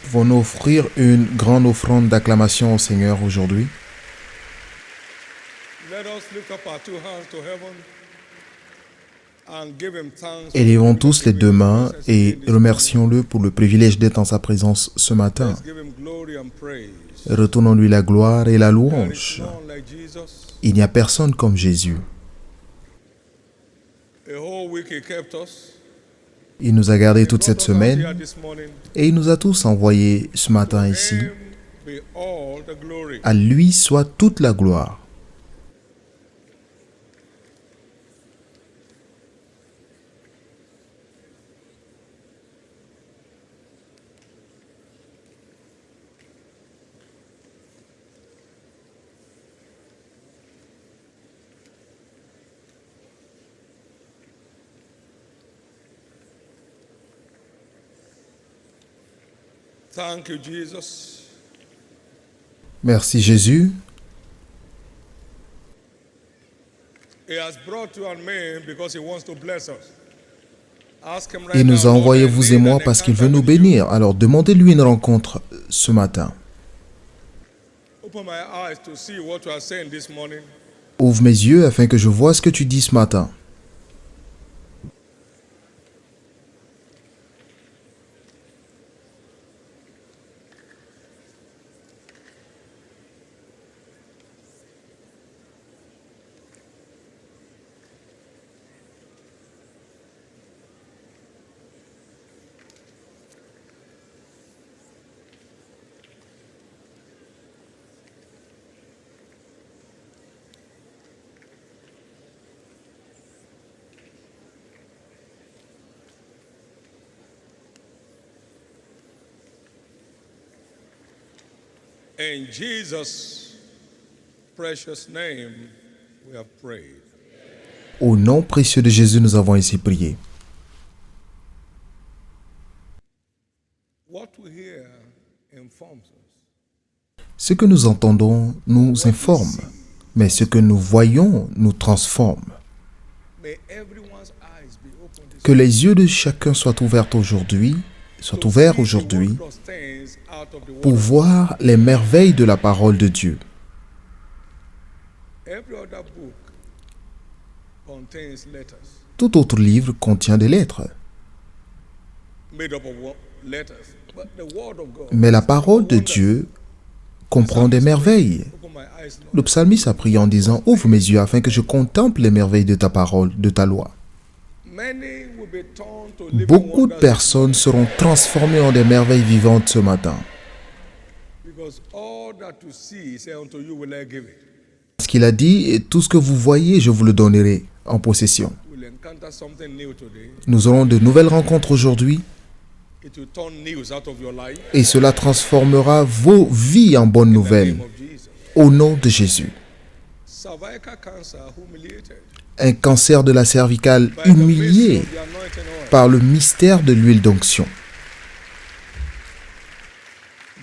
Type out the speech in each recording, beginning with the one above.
Pouvons-nous offrir une grande offrande d'acclamation au Seigneur aujourd'hui? Élevons tous les deux mains et remercions-le pour le privilège d'être en sa présence ce matin. Retournons-lui la gloire et la louange. Il n'y a personne comme Jésus. Il nous a gardés toute cette semaine et il nous a tous envoyés ce matin ici. À lui soit toute la gloire. Thank you, Jesus. Merci Jésus. He has brought you and me because he wants to bless us. Ask him right Il nous a now, envoyés, Lord, I vous et need moi, an parce qu'il encounter veut nous with you. bénir. Alors demandez-lui une rencontre ce matin. Open my eyes to see what you are saying this morning. Ouvre mes yeux afin que je vois ce que tu dis ce matin. In Jesus' precious name, we have prayed. Au nom précieux de Jésus, nous avons ainsi prié. What we hear informs us. Ce que nous entendons nous informe, mais ce que nous voyons nous transforme. May everyone's eyes be open this Que les yeux de chacun soient ouverts aujourd'hui, things out of the pour word. voir les merveilles de la parole de Dieu. Every other book contains letters, Tout autre livre contient des lettres, made up of letters. But the word of God, mais la parole de Dieu comprend des merveilles. open my eyes, Lord. Le psalmiste a prié en disant « Ouvre mes yeux afin que je contemple les merveilles de ta parole, de ta loi. Many will be turned to living Beaucoup de wonders personnes seront transformées en des merveilles vivantes ce matin. because all that you see, say unto you will I give it. Parce qu'il a dit « Et tout ce que vous voyez, je vous le donnerai en possession. We'll encounter something new today. » Nous aurons de nouvelles rencontres aujourd'hui It will turn news out of your life. et cela transformera vos vies en bonnes In the nouvelles. name of Jesus. Au nom de Jésus. Cervical cancer humiliated Un cancer de la cervicale by the mystery humilié of the anointing oil. par le mystère de l'huile d'onction.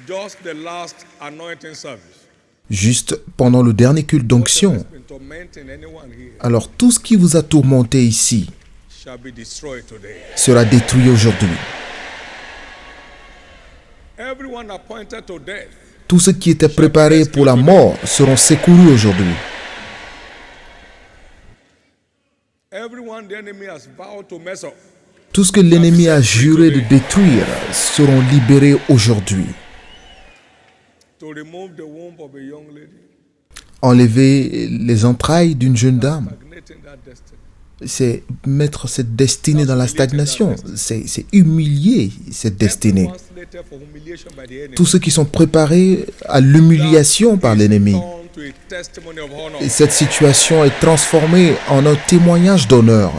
Just the last anointing service. Juste pendant le dernier culte d'onction. Whatever has been tormenting anyone here Alors tout ce qui vous a tourmenté ici shall be destroyed today. sera détruit aujourd'hui. Everyone appointed to death Tous ceux qui étaient préparés pour la mort seront secourus aujourd'hui. everyone the enemy has vowed to mess up Tout ce que l'ennemi a juré de détruire seront libérés aujourd'hui. to remove the womb of a young lady, Enlever les entrailles d'une jeune dame, stagnating that destiny. c'est mettre cette destinée dans la stagnation. C'est humilier cette destinée. Everyone slated for humiliation by the enemy. Tous ceux qui sont préparés à l'humiliation par l'ennemi. Turn to a testimony of honor. Et cette situation est transformée en un témoignage d'honneur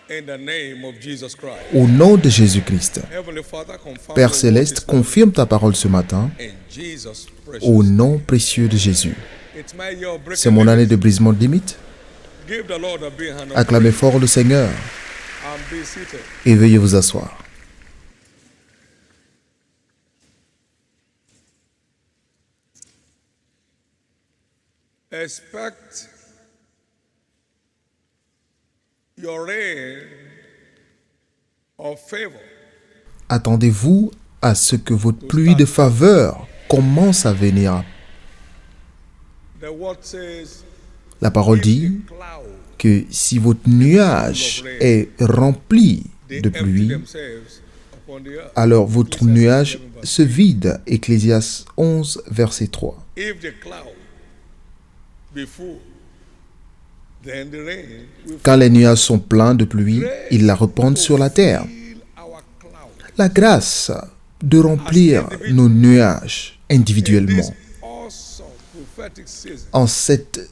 In the name of Jesus Christ. au nom de Jésus-Christ. Heavenly Father, confirm Père your word céleste, this morning. confirme ta parole ce matin In Jesus' precious au name. nom précieux de Jésus. It's my year of breaking C'est mon limits. année de brisement de limites. Give the Lord a big hand of Acclamez fort le Seigneur and be seated. et veuillez vous asseoir. Expect your rain of favor. Attendez-vous à ce que votre pluie de faveur commence à venir. The word says, La parole dit the cloud, que si votre nuage est rempli they de empty pluie, themselves upon the earth. alors votre nuage 11, verse se vide. Ecclésiaste 11, verset 3. If the cloud be full, then the rain will Quand les nuages sont pleins de pluie, ils la répandent sur la terre. fill our cloud. La grâce de remplir nos nuages This individuellement awesome prophetic season, en cette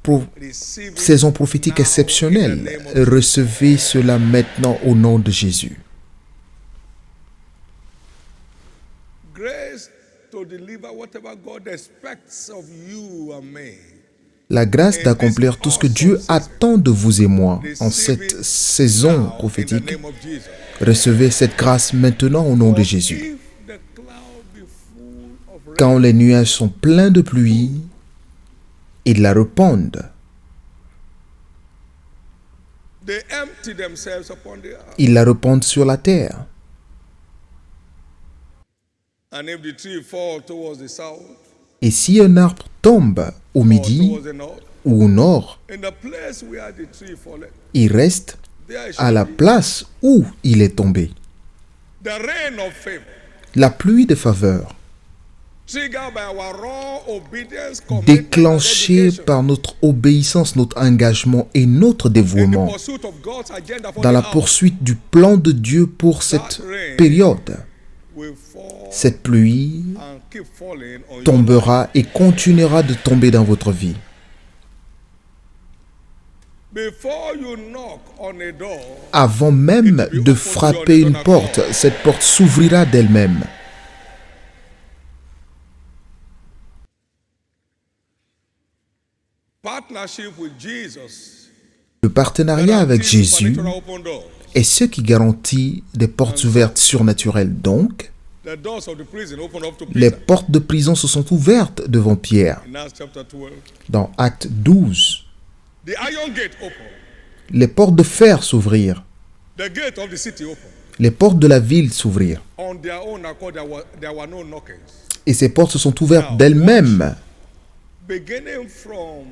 receive it saison prophétique now exceptionnelle, in the name of Jesus. recevez cela maintenant au nom de Jésus. Grace to deliver whatever God expects of you and me. La grâce d'accomplir tout ce que Dieu attend de vous et moi en Receive cette it saison now in the prophétique. name of Jesus. Recevez cette grâce maintenant au nom de For Jésus. if the cloud be full of rain, Quand les nuages sont pleins de pluie, ils la répandent. they empty themselves upon the earth. Ils la répandent sur la terre. And if the tree fall towards the south Et si un arbre tombe au or midi towards the north, ou au nord, in the place where the tree falleth, il reste there à la shall be place où il est tombé. the rain of favor, La pluie de faveur, triggered by our raw obedience, commitment, and déclenchée dedication par notre obéissance, notre engagement et notre in the dévouement pursuit of God's agenda for dans la the hour, poursuite du plan de Dieu pour cette période. will fall Cette pluie and keep falling on you. tombera et continuera de tomber dans votre vie. Before you knock on a door, Avant même de frapper une porte, cette porte s'ouvrira d'elle-même. partnership with Jesus Le partenariat avec guarantees Jésus supernatural open doors. est ce qui garantit des portes ouvertes surnaturelles. Donc, The doors of the prison open up to les Peter portes de prison se sont ouvertes devant Pierre. in Acts chapter 12. Dans Acte 12, The iron gate open. les portes de fer s'ouvrirent. The gate of the city open. Les portes de la ville s'ouvrirent. On their own accord, there were no knockings. Et ces portes se sont ouvertes d'elles-mêmes. Beginning from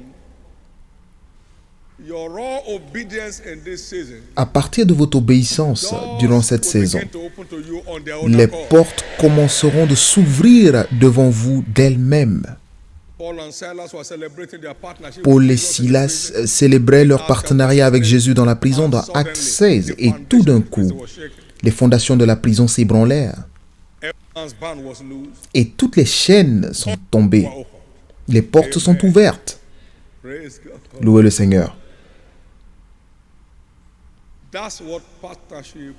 your raw obedience in this season, À partir de votre obéissance doors durant cette will saison, begin to open to you on their own les accord. portes commenceront de s'ouvrir devant vous d'elles-mêmes. Paul and Silas were celebrating their partnership Paul with et Jesus in the Silas prison. célébraient leur partenariat avec Jésus dans la prison dans Acte 16 et tout d'un coup, les fondations de la prison s'ébranlèrent Everyone's band was loose, et toutes les chaînes sont tombées. were open. Les portes sont ouvertes. Praise God. Louez le Seigneur. That's what partnership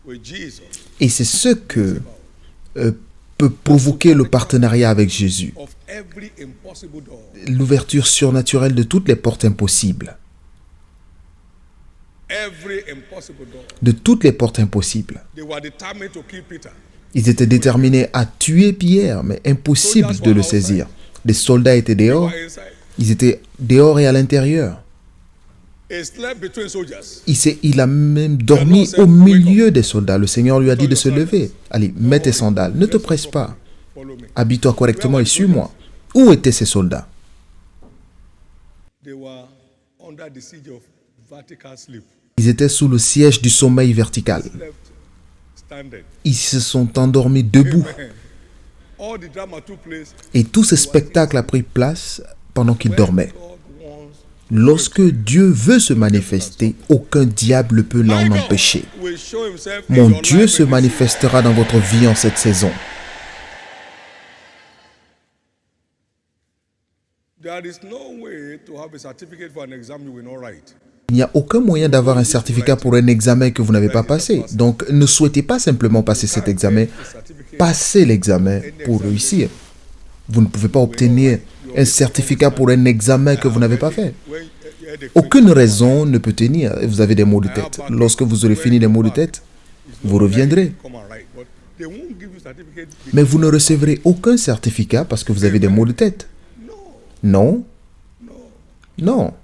with Jesus Et c'est ce que peut provoquer le partenariat avec Jésus. of every impossible door. L'ouverture surnaturelle de toutes les portes impossibles. Every impossible door. De toutes les portes impossibles. They were determined to kill Peter. Ils étaient déterminés à tuer Pierre, mais impossible de le saisir. Les soldats étaient They dehors. were inside. Ils étaient dehors et à l'intérieur. He slept between soldiers. Il a même dormi au milieu des soldats. Le Seigneur lui a dit de se lever. Allez, mets tes sandales. Ne te presse pas. Follow me. Habille-toi correctement et suis-moi. Où étaient ces soldats? They were under the siege of vertical sleep. Ils étaient sous le siège du sommeil vertical. Slept standing. Ils se sont endormis debout. All the drama took place Et tout ce spectacle a pris place pendant qu'ils when dormaient. God wants. Lorsque Dieu veut se manifester, aucun diable ne peut l'en My God empêcher. will show himself in Mon your Dieu life se in this season. manifestera dans votre vie en cette saison. There is no way to have a certificate for an exam you will not write. Il n'y a aucun moyen d'avoir un certificat pour un examen que vous n'avez pas passé. Donc, ne souhaitez pas simplement passer cet examen. A certificate Passez l'examen pour réussir. Vous ne pouvez pas obtenir un certificat pour un examen que vous n'avez pas fait. when you had a Aucune raison ne peut tenir et vous avez des maux de tête. Lorsque vous aurez fini les maux de tête, vous reviendrez. come and write, but they won't give you certificate. Mais vous ne recevrez aucun certificat parce que vous avez des maux de tête. No, Non. Non.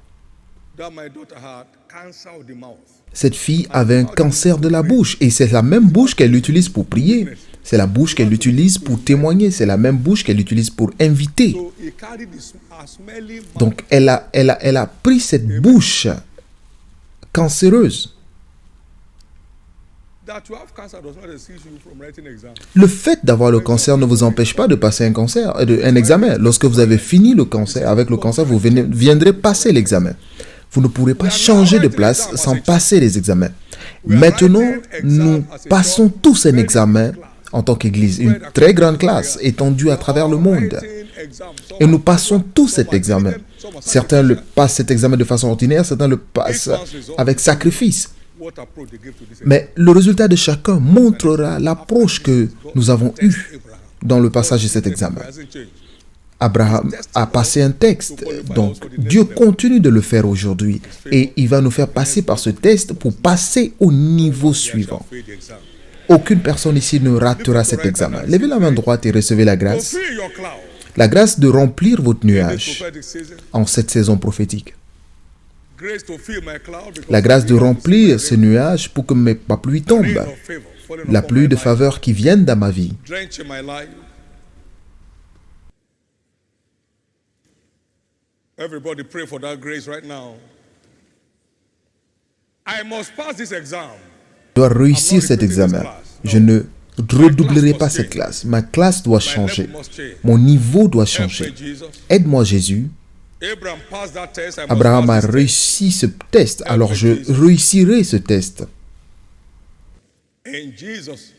that my daughter had cancer of the mouth. Cette fille avait un cancer de la bouche et c'est la même bouche qu'elle utilise pour prier. C'est la bouche qu'elle utilise pour témoigner. C'est la même bouche qu'elle utilise pour inviter. So he carried this smelly mouth. Donc elle a pris cette bouche cancéreuse. That you have cancer does not excuse you from writing exam. Le fait d'avoir le cancer ne vous empêche pas de passer un examen. Lorsque vous avez fini le cancer, avec le cancer, vous viendrez passer l'examen. Vous ne pourrez pas changer de place sans passer les examens. Maintenant, nous passons tous un examen en tant qu'Église, une très grande classe étendue à travers le monde. Et nous passons tous cet examen. Certains le passent cet examen de façon ordinaire, certains le passent avec sacrifice. What approach they give to this? Mais le résultat de chacun montrera l'approche que nous avons eue dans le passage de cet examen. Hasn't changed. Abraham a passé un texte, donc Dieu continue de le faire aujourd'hui et il va nous faire passer par ce test pour passer au niveau suivant. Fail the exam. Aucune personne ici ne ratera cet examen. Levez la main droite et recevez la grâce. Fulfill your cloud. La grâce de remplir votre This nuage prophetic season. en cette saison prophétique. Grace to fill my cloud because La grâce de remplir ce nuage pour que ma pluie rain tombe. of favor falling La upon pluie my de life, faveur qui vienne dans ma vie. drenching my life. Everybody pray for that grace right now. I must pass this exam. Je dois réussir cet examen. Je ne redoublerai pas cette classe. Ma classe doit changer. level must change. Mon niveau doit Help changer. me, Jesus. Aide-moi, Jésus. Abraham passed that test. I must Abraham a pass this test. réussi ce test, alors je réussirai ce test. In Jesus'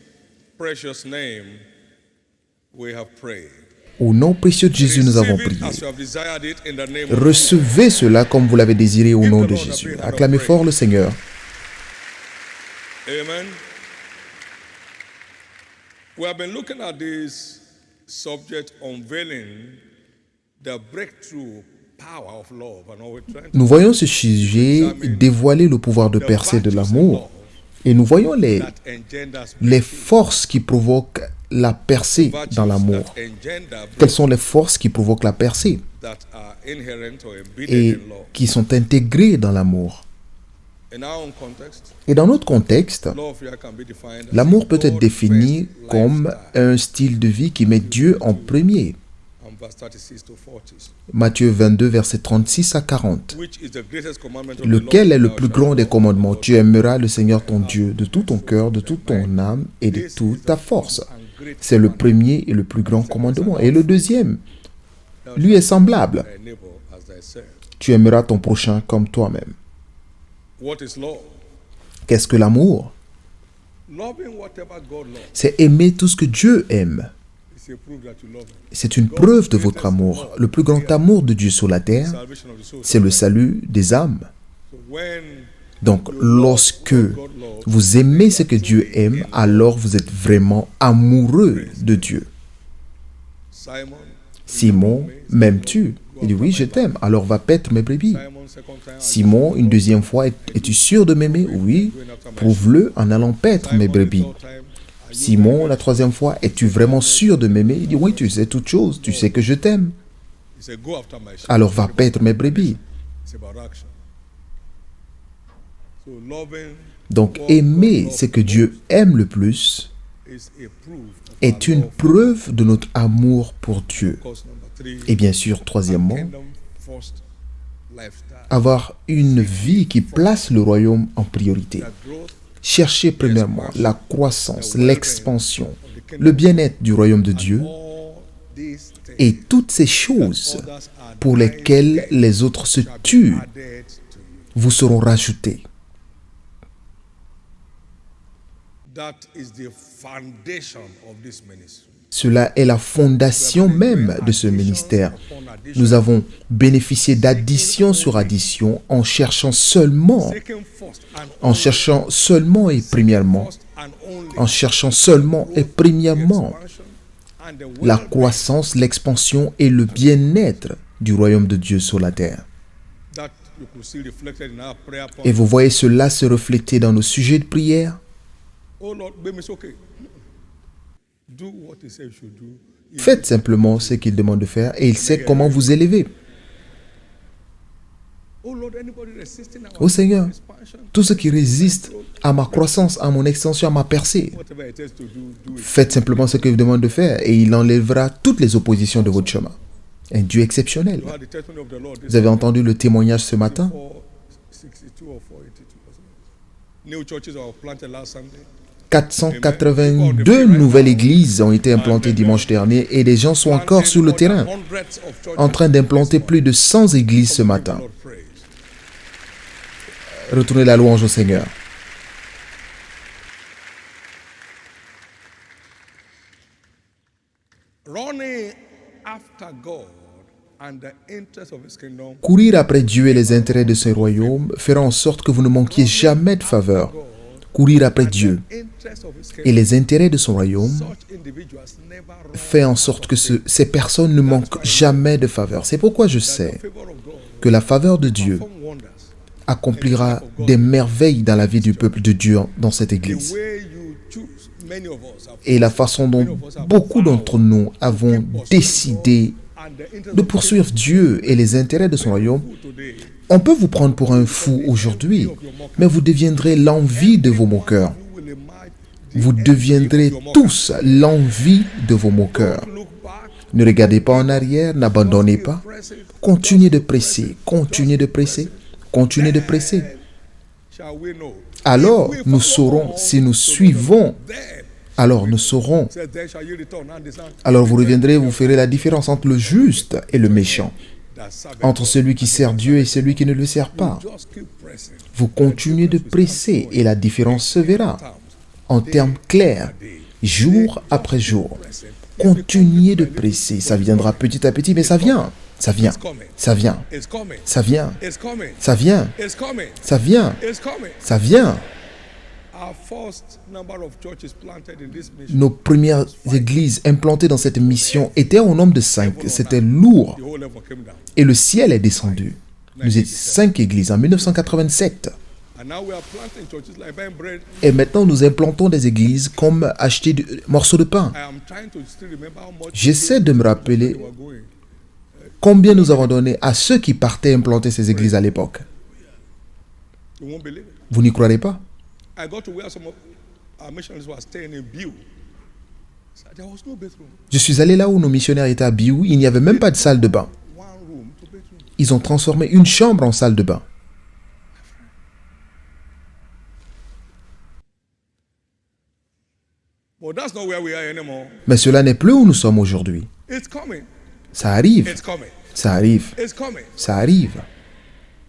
precious name, we have prayed. Au nom précieux de Jésus, nous avons Receive it prié. as you have desired it in the name of Recevez cela comme vous l'avez désiré au nom de Jésus. Acclamez fort le Seigneur. Amen. We have been looking at this subject, unveiling the breakthrough power of love, and all we're trying to Nous voyons ce sujet dévoiler le pouvoir de percer de l'amour. Et nous voyons that engenders les forces qui provoquent la percée dans l'amour. that engender Quelles sont les forces qui provoquent la percée that are inherent or embedded et in love. qui sont intégrées dans l'amour? In our own context, Et dans notre contexte, love here can be defined as l'amour a peut être défini God-first comme lifestyle. un style de vie qui met Dieu en premier. And verse 36 to 40, Matthieu 22, versets 36 à 40. which is the greatest commandment of the Lequel Lord, est le thou plus shalt grand des love commandements? the Tu aimeras le Seigneur ton Dieu de tout ton cœur, de toute ton âme et de toute ta force. C'est le premier et le plus grand commandement. Et le deuxième, lui est semblable. thy neighbor as thyself. Tu aimeras ton prochain comme toi-même. What is love? Qu'est-ce que l'amour? Loving whatever God loves C'est aimer tout ce que Dieu aime. is a proof that you love Him. C'est une preuve de votre amour. Le plus grand amour de Dieu sur la terre, Salvation of the soul. c'est le salut des âmes. So when Donc, lorsque vous aimez ce que Dieu aime, alors vous êtes vraiment amoureux de Dieu. Simon, Simon, m'aimes-tu? Il dit oui, je t'aime. Alors va paître mes brebis. Simon, second time, Simon, une deuxième fois, es-tu sûr de m'aimer? Oui. Prouve-le en allant paître mes brebis. third time, Simon, la troisième fois, es-tu vraiment sûr de m'aimer? Il dit oui, tu sais toute chose. Tu sais que je t'aime. he said, go after my sheep. Alors va paître mes brebis. It's about action. So loving Donc aimer ce que Dieu aime le plus is a proof of est our une love. preuve de notre amour pour Dieu. Course number 3, Et bien sûr, troisièmement, kingdom first lifestyle. avoir une vie qui place le royaume en priorité. That growth Cherchez premièrement la croissance, l'expansion, le bien-être du royaume de Dieu all these things et toutes ces choses others are pour lesquelles les autres se tuent added to you. vous seront rajoutées. That is the foundation of this ministry. Cela est la fondation même de ce ministère. Nous avons bénéficié d'addition sur addition en cherchant seulement et premièrement, la croissance, l'expansion et le bien-être du royaume de Dieu sur la terre. Et vous voyez cela se refléter dans nos sujets de prière. Oh Lord, baby, it's okay. Do what he said you should do. Faites simplement ce qu'il demande de faire et il sait comment vous élever. Oh Lord, anybody resisting our Ô Seigneur, expansion, tout ce qui résiste à ma croissance, à mon extension, à ma percée, whatever it takes to do it. faites simplement ce qu'il vous demande de faire et il enlèvera toutes les oppositions de votre chemin. Un Dieu exceptionnel. You heard the testimony of the Lord this Vous avez entendu le témoignage ce matin? 462 or 482. New churches were planted last Sunday. 482 nouvelles églises ont été implantées dimanche dernier et les gens sont encore sur le terrain Hundreds of churches. en train d'implanter plus de 100 églises ce matin. Lord praise. Retournez la louange au Seigneur. Running after God and the interest of His kingdom. Courir après Dieu et les intérêts de ce royaume fera en sorte que vous ne manquiez jamais de faveur. Courir après Dieu Interest of His et kingdom. les intérêts de son royaume Such individuals never run. fait en sorte que ces personnes ne manquent jamais de faveur. C'est pourquoi je sais Favor of God. que la faveur de Dieu Perform wonders. accomplira des merveilles dans la vie du peuple de Dieu dans cette The église. way you choose, many of us have, Et la façon dont beaucoup d'entre nous avons décidé and the interest de poursuivre Dieu et les intérêts de son royaume, today. on peut vous prendre pour un fou aujourd'hui, mais vous deviendrez l'envie de vos moqueurs. You will imagine. Vous deviendrez tous l'envie de vos moqueurs. Look back. Ne regardez pas en arrière, n'abandonnez pas. Press it. Continuez de presser, continuez de presser, continuez de presser. Shall we know? Alors nous saurons si nous suivons. Then Alors nous saurons. says, then shall you return and descend. Alors vous reviendrez, vous ferez la différence entre le juste et le méchant, That servant. entre celui qui sert Dieu et celui qui ne le sert pas. Just keep pressing. Vous continuez de presser et la différence se verra en termes clairs, jour après jour. Continuez de presser, ça viendra petit à petit, mais ça vient, ça vient, ça vient, It's coming. ça vient, It's coming. ça vient, It's coming. ça vient, It's coming. ça vient. Our first number of churches planted in this mission. Nos premières églises implantées dans cette mission étaient au nombre de 5. C'était lourd The whole level came down. et le ciel est descendu. Nous étions 5 églises en 1987. And now we are planting churches like buying bread. Et maintenant, nous implantons des églises comme acheter des morceaux de pain. I am trying to still remember how much J'essaie de me rappeler we were going. combien nous avons donné à ceux qui partaient implanter ces églises à l'époque. You won't believe it. Vous n'y croirez pas? I got to where some of our missionaries were staying in Biu. So there was no bathroom. Je suis allé là où nos missionnaires étaient à Biou, il n'y avait même pas de salle de bain. One room, two bedroom. Ils ont transformé une chambre en salle de bain. But that's not where we are anymore. Mais cela n'est plus où nous sommes aujourd'hui. It's coming. Ça arrive, It's coming. ça arrive, It's coming. ça arrive.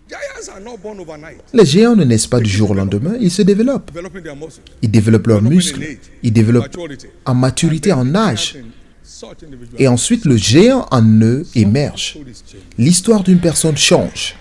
Giants are not born overnight. Les géants ne naissent pas du jour au lendemain, ils se développent. Developing their muscles. Ils développent leurs muscles, ils développent Maturity. en maturité, en âge. Such individuals. Et ensuite, le géant en eux émerge. Stories change. L'histoire d'une personne change.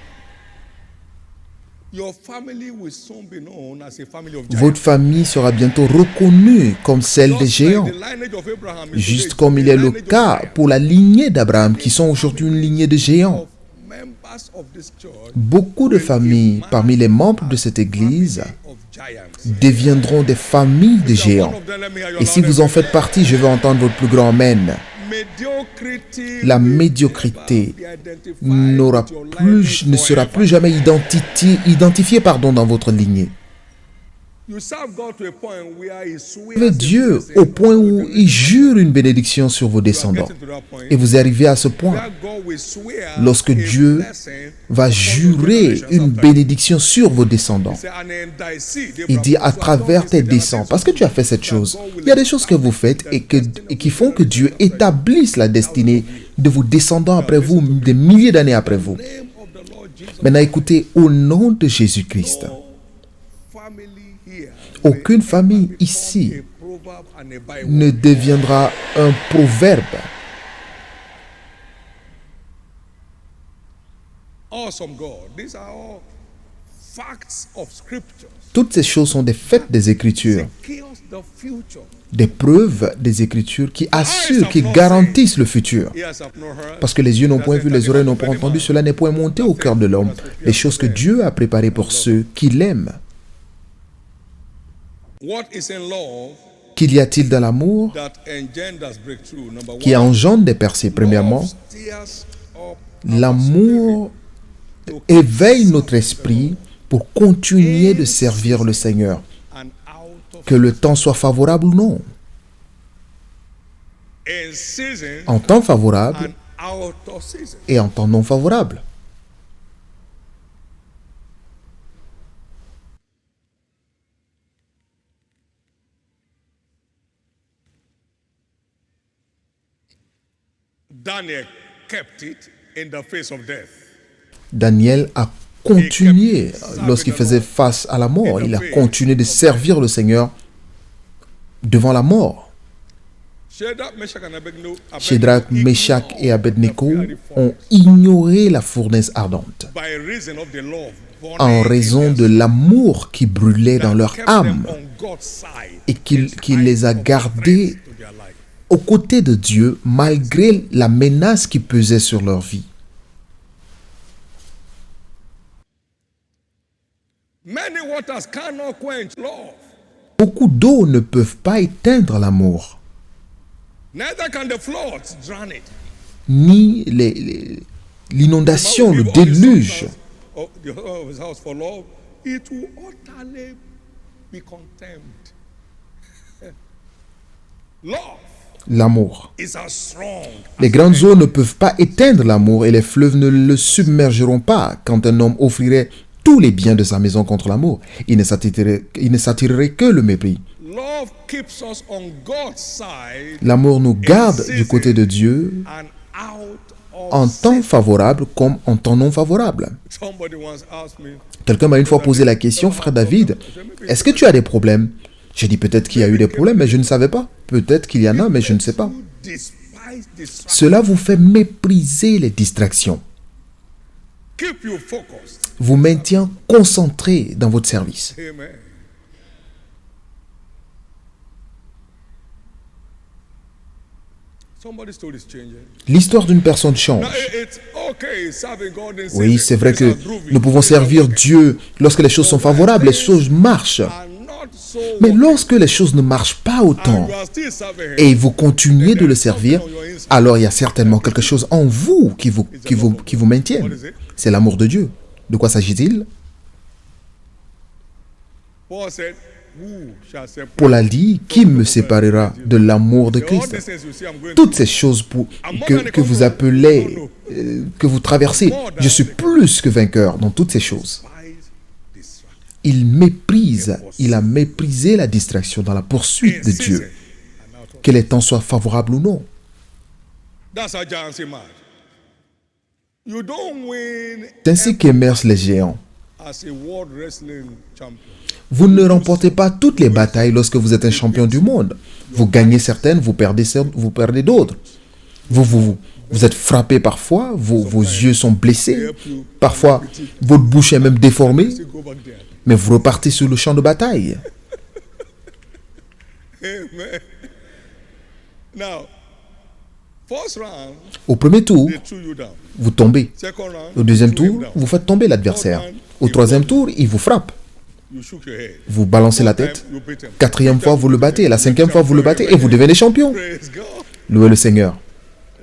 Your family will soon be known as a family of giants. Votre famille sera bientôt reconnue comme celle des Just like géants. the lineage of Abraham is Juste today, comme il est the le lineage of cas giants. pour la lignée d'Abraham, qui sont aujourd'hui une lignée de géants. Of members of this church Beaucoup de familles parmi les membres de cette église of giants. deviendront des familles de géants. One of them, let me hear your Et si loudest vous en faites partie, je veux entendre votre plus grand Amen. Mediocrity La will médiocrité never be identified n'aura with your plus, lineage ne sera forever. plus jamais identifiée dans votre lignée. You serve God to a point where He swears Servez Dieu au point où il jure une bénédiction sur vos descendants. Getting to that point, Et vous arrivez à ce point where God will swear lorsque a Dieu blessing va jurer une bénédiction sur vos descendants. Say, "And in thy seed, Il dit à Abraham, travers tes descendants, parce que tu as fait cette chose, il y a des choses que vous faites et qui font que Dieu établisse la destinée de vos descendants après vous, des milliers d'années après vous. name of the Lord Jesus, Maintenant écoutez, au nom de Jésus-Christ, family here, aucune famille ici a proverb and a byword. ne deviendra un proverbe. Awesome God. These are all facts of scriptures. Toutes ces choses sont des faits des Écritures, Secures the future. des preuves des Écritures qui assurent, qui garantissent le futur. Ears have not heard. Parce que les yeux n'ont point vu, les oreilles n'ont pas entendu, cela n'est point monté au cœur de l'homme. Les choses que Dieu a préparées pour ceux qui l'aiment. What is in love Qu'il y a-t-il dans l'amour that engenders breakthrough? Number qui one, engendre des percées? Premièrement, love stirs up l'amour éveille notre esprit pour continuer de servir le Seigneur, and out of que le temps soit favorable ou non. in season En temps favorable and out of season. et en temps non favorable. Daniel kept it in the face of death. Daniel a continué lorsqu'il faisait face à la mort. Il a continué de servir le Seigneur devant la mort. Shadrach, Meshach et Abednego ont ignoré la fournaise ardente by reason of the love en raison de l'amour qui brûlait dans leur kept them âme on God's side et qui les a gardés to their life. aux côtés de Dieu malgré la menace qui pesait sur leur vie. Many waters cannot quench love. Beaucoup d'eau ne peuvent pas éteindre l'amour, Neither can the floods drown it. ni l'inondation, le déluge. Of the of his house for love, it will utterly be contemned. Love L'amour. is as strong. Les grandes eaux ne peuvent pas éteindre l'amour et les fleuves ne le submergeront pas quand un homme offrirait tous les biens de sa maison contre l'amour. Il ne s'attirerait que le mépris. Love keeps us on God's side L'amour nous garde du côté de Dieu and out of en temps favorable comme en temps non favorable. Somebody once asked me, Quelqu'un m'a une fois posé la question, frère David, est-ce que tu as des problèmes? J'ai dit peut-être qu'il y a eu des problèmes, mais je ne savais pas. Peut-être qu'il y en a, mais je ne sais pas. you despise distraction. Cela vous fait mépriser les distractions. Keep you focused. Vous maintient concentré dans votre service. Amen. Somebody's story is changing. L'histoire d'une personne change. Now, it's okay serving God in Oui, season. c'est vrai que Things are groovy. nous pouvons servir Dieu lorsque les choses sont favorables, les choses marchent. Are not so Mais working, lorsque les choses ne marchent pas and autant you are still serving Him, et vous continuez de le servir, alors il y a certainement quelque chose en vous qui vous maintient. C'est l'amour de Dieu. De quoi s'agit-il? Paul said, who shall separate? Paul a dit, qui me séparera de l'amour de All Christ? these things you see I'm going Toutes ces choses que vous appelez, que vous traversez, je suis plus que vainqueur dans toutes ces choses. despise distraction. Il a méprisé la distraction dans la poursuite de In Dieu, season and out of- que les temps soient favorables ou non. That's how giants emerge. You don't win C'est ainsi qu'émergent les géants. as a world wrestling champion. Vous ne remportez pas toutes les batailles lorsque vous êtes un champion du monde. Vous gagnez certaines, vous perdez d'autres. Vous êtes frappé parfois, vos yeux sont blessés. Parfois, votre bouche est même déformée, You go back there. mais vous repartez sur le champ de bataille. Amen. Now, first round, Au premier tour, they threw you down. vous tombez. Second round, Au deuxième they threw him tour, down. vous faites tomber l'adversaire. Au troisième tour, il vous frappe. You shook your head. Vous balancez la Time, tête. you beat him. Quatrième fois, vous le battez. La cinquième fois, vous le battez et vous devenez champion. Praise God. Louez le Seigneur.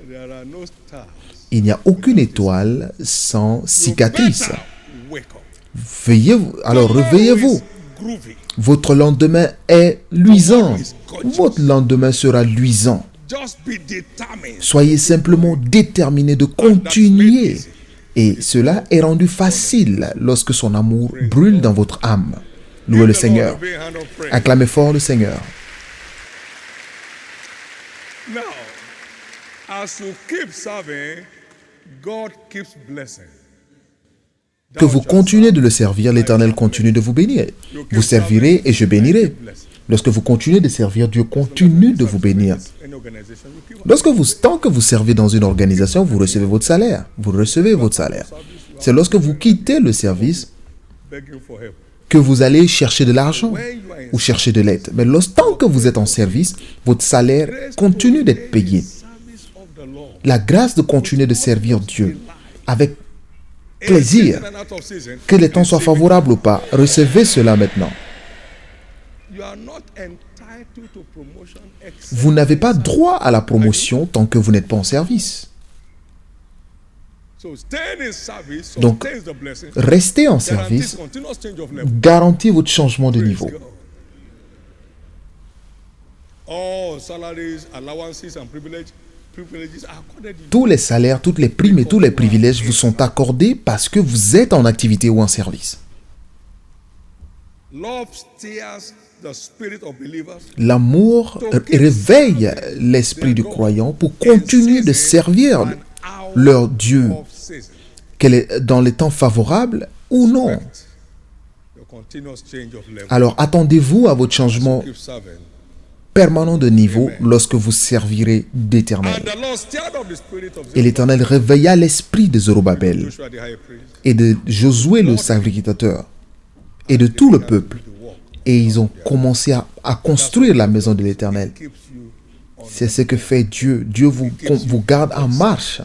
There are no stars. Il n'y a aucune étoile sans cicatrice. Better wake up. Alors réveillez-vous. Tomorrow is groovy. Votre lendemain est luisant. Votre lendemain sera luisant. Just be determined. Soyez simplement déterminé de continuer. Et cela est rendu facile lorsque son amour brûle dans votre âme. Louez le Give the Lord Seigneur. a big hand of praise. Acclamez fort le Seigneur. Now, as you keep serving, God keeps blessing. Que vous continuez de le servir, l'Éternel continue de vous bénir. Vous servirez et je bénirai. Lorsque vous continuez de servir, Dieu continue de vous bénir. Any organization, you keep Tant que vous servez dans une organisation, vous recevez votre salaire. Vous recevez votre salaire. C'est lorsque vous quittez le service begging for help. que vous allez chercher de l'argent When you are in ou chercher de l'aide. Mais tant que vous êtes en service, votre salaire continue d'être payé. service of the Lord, La grâce de continuer de servir Dieu avec plaisir, in and out of season, que les temps soient favorables ou pas, recevez cela maintenant. you are not entitled to promotion except Vous n'avez pas droit à la promotion tant que vous n'êtes pas en service. So staying in service Donc, sustains the blessing, restez en guarantees service, continuous change of level. garantit votre changement de niveau. Praise God. All salaries, allowances and privileges are accorded in Tous les salaires, toutes les primes et tous les privilèges vous sont accordés parce que vous êtes en activité ou en service. love steers the spirit of believers L'amour réveille l'esprit du croyant pour continuer de servir leur Dieu, of season. qu'elle est dans les temps favorables ou non. The continuous change of level. Alors attendez-vous à votre changement Keep serving. permanent de niveau lorsque vous servirez d'Éternel. And the Lord stirred up the spirit of Et l'Éternel réveilla l'esprit de Zorobabel Joshua the high priest et de Josué le sacrificateur et de tout le peuple. to walk. Et ils ont commencé à construire la maison de l'Éternel. Keeps you on. C'est ce que fait Dieu. Dieu vous garde en marche.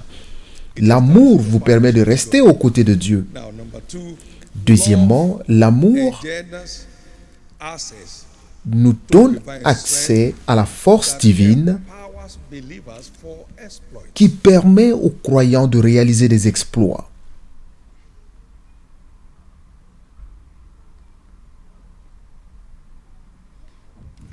L'amour vous permet de rester aux côtés de Dieu. Now, number two, Deuxièmement, l'amour engenders access nous donne accès à la force divine powers believers for exploit. qui permet aux croyants de réaliser des exploits.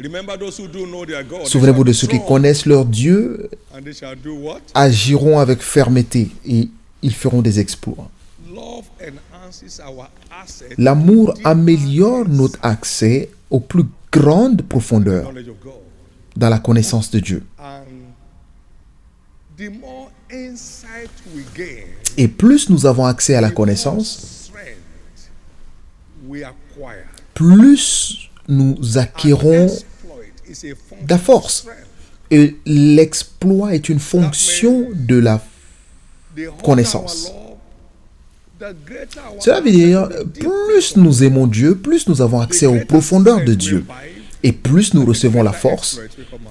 Remember those who do know their God. Souvenez-vous de ceux qui connaissent leur Dieu, And they shall do what? agiront avec fermeté et ils feront des exploits. Love enhances our access L'amour améliore notre accès aux plus grandes profondeurs knowledge of God. dans la connaissance de Dieu. And the more insight we gain, Et plus nous avons accès à la connaissance, strength we acquire. plus nous acquérons Exploit is a function de la of force. strength. Et l'exploit est une fonction de la The hotter connaissance. our love, the greater our Cela veut dire, access to the deep plus nous aimons Dieu, plus nous avons accès aux profondeurs de Dieu. Et plus nous recevons la force,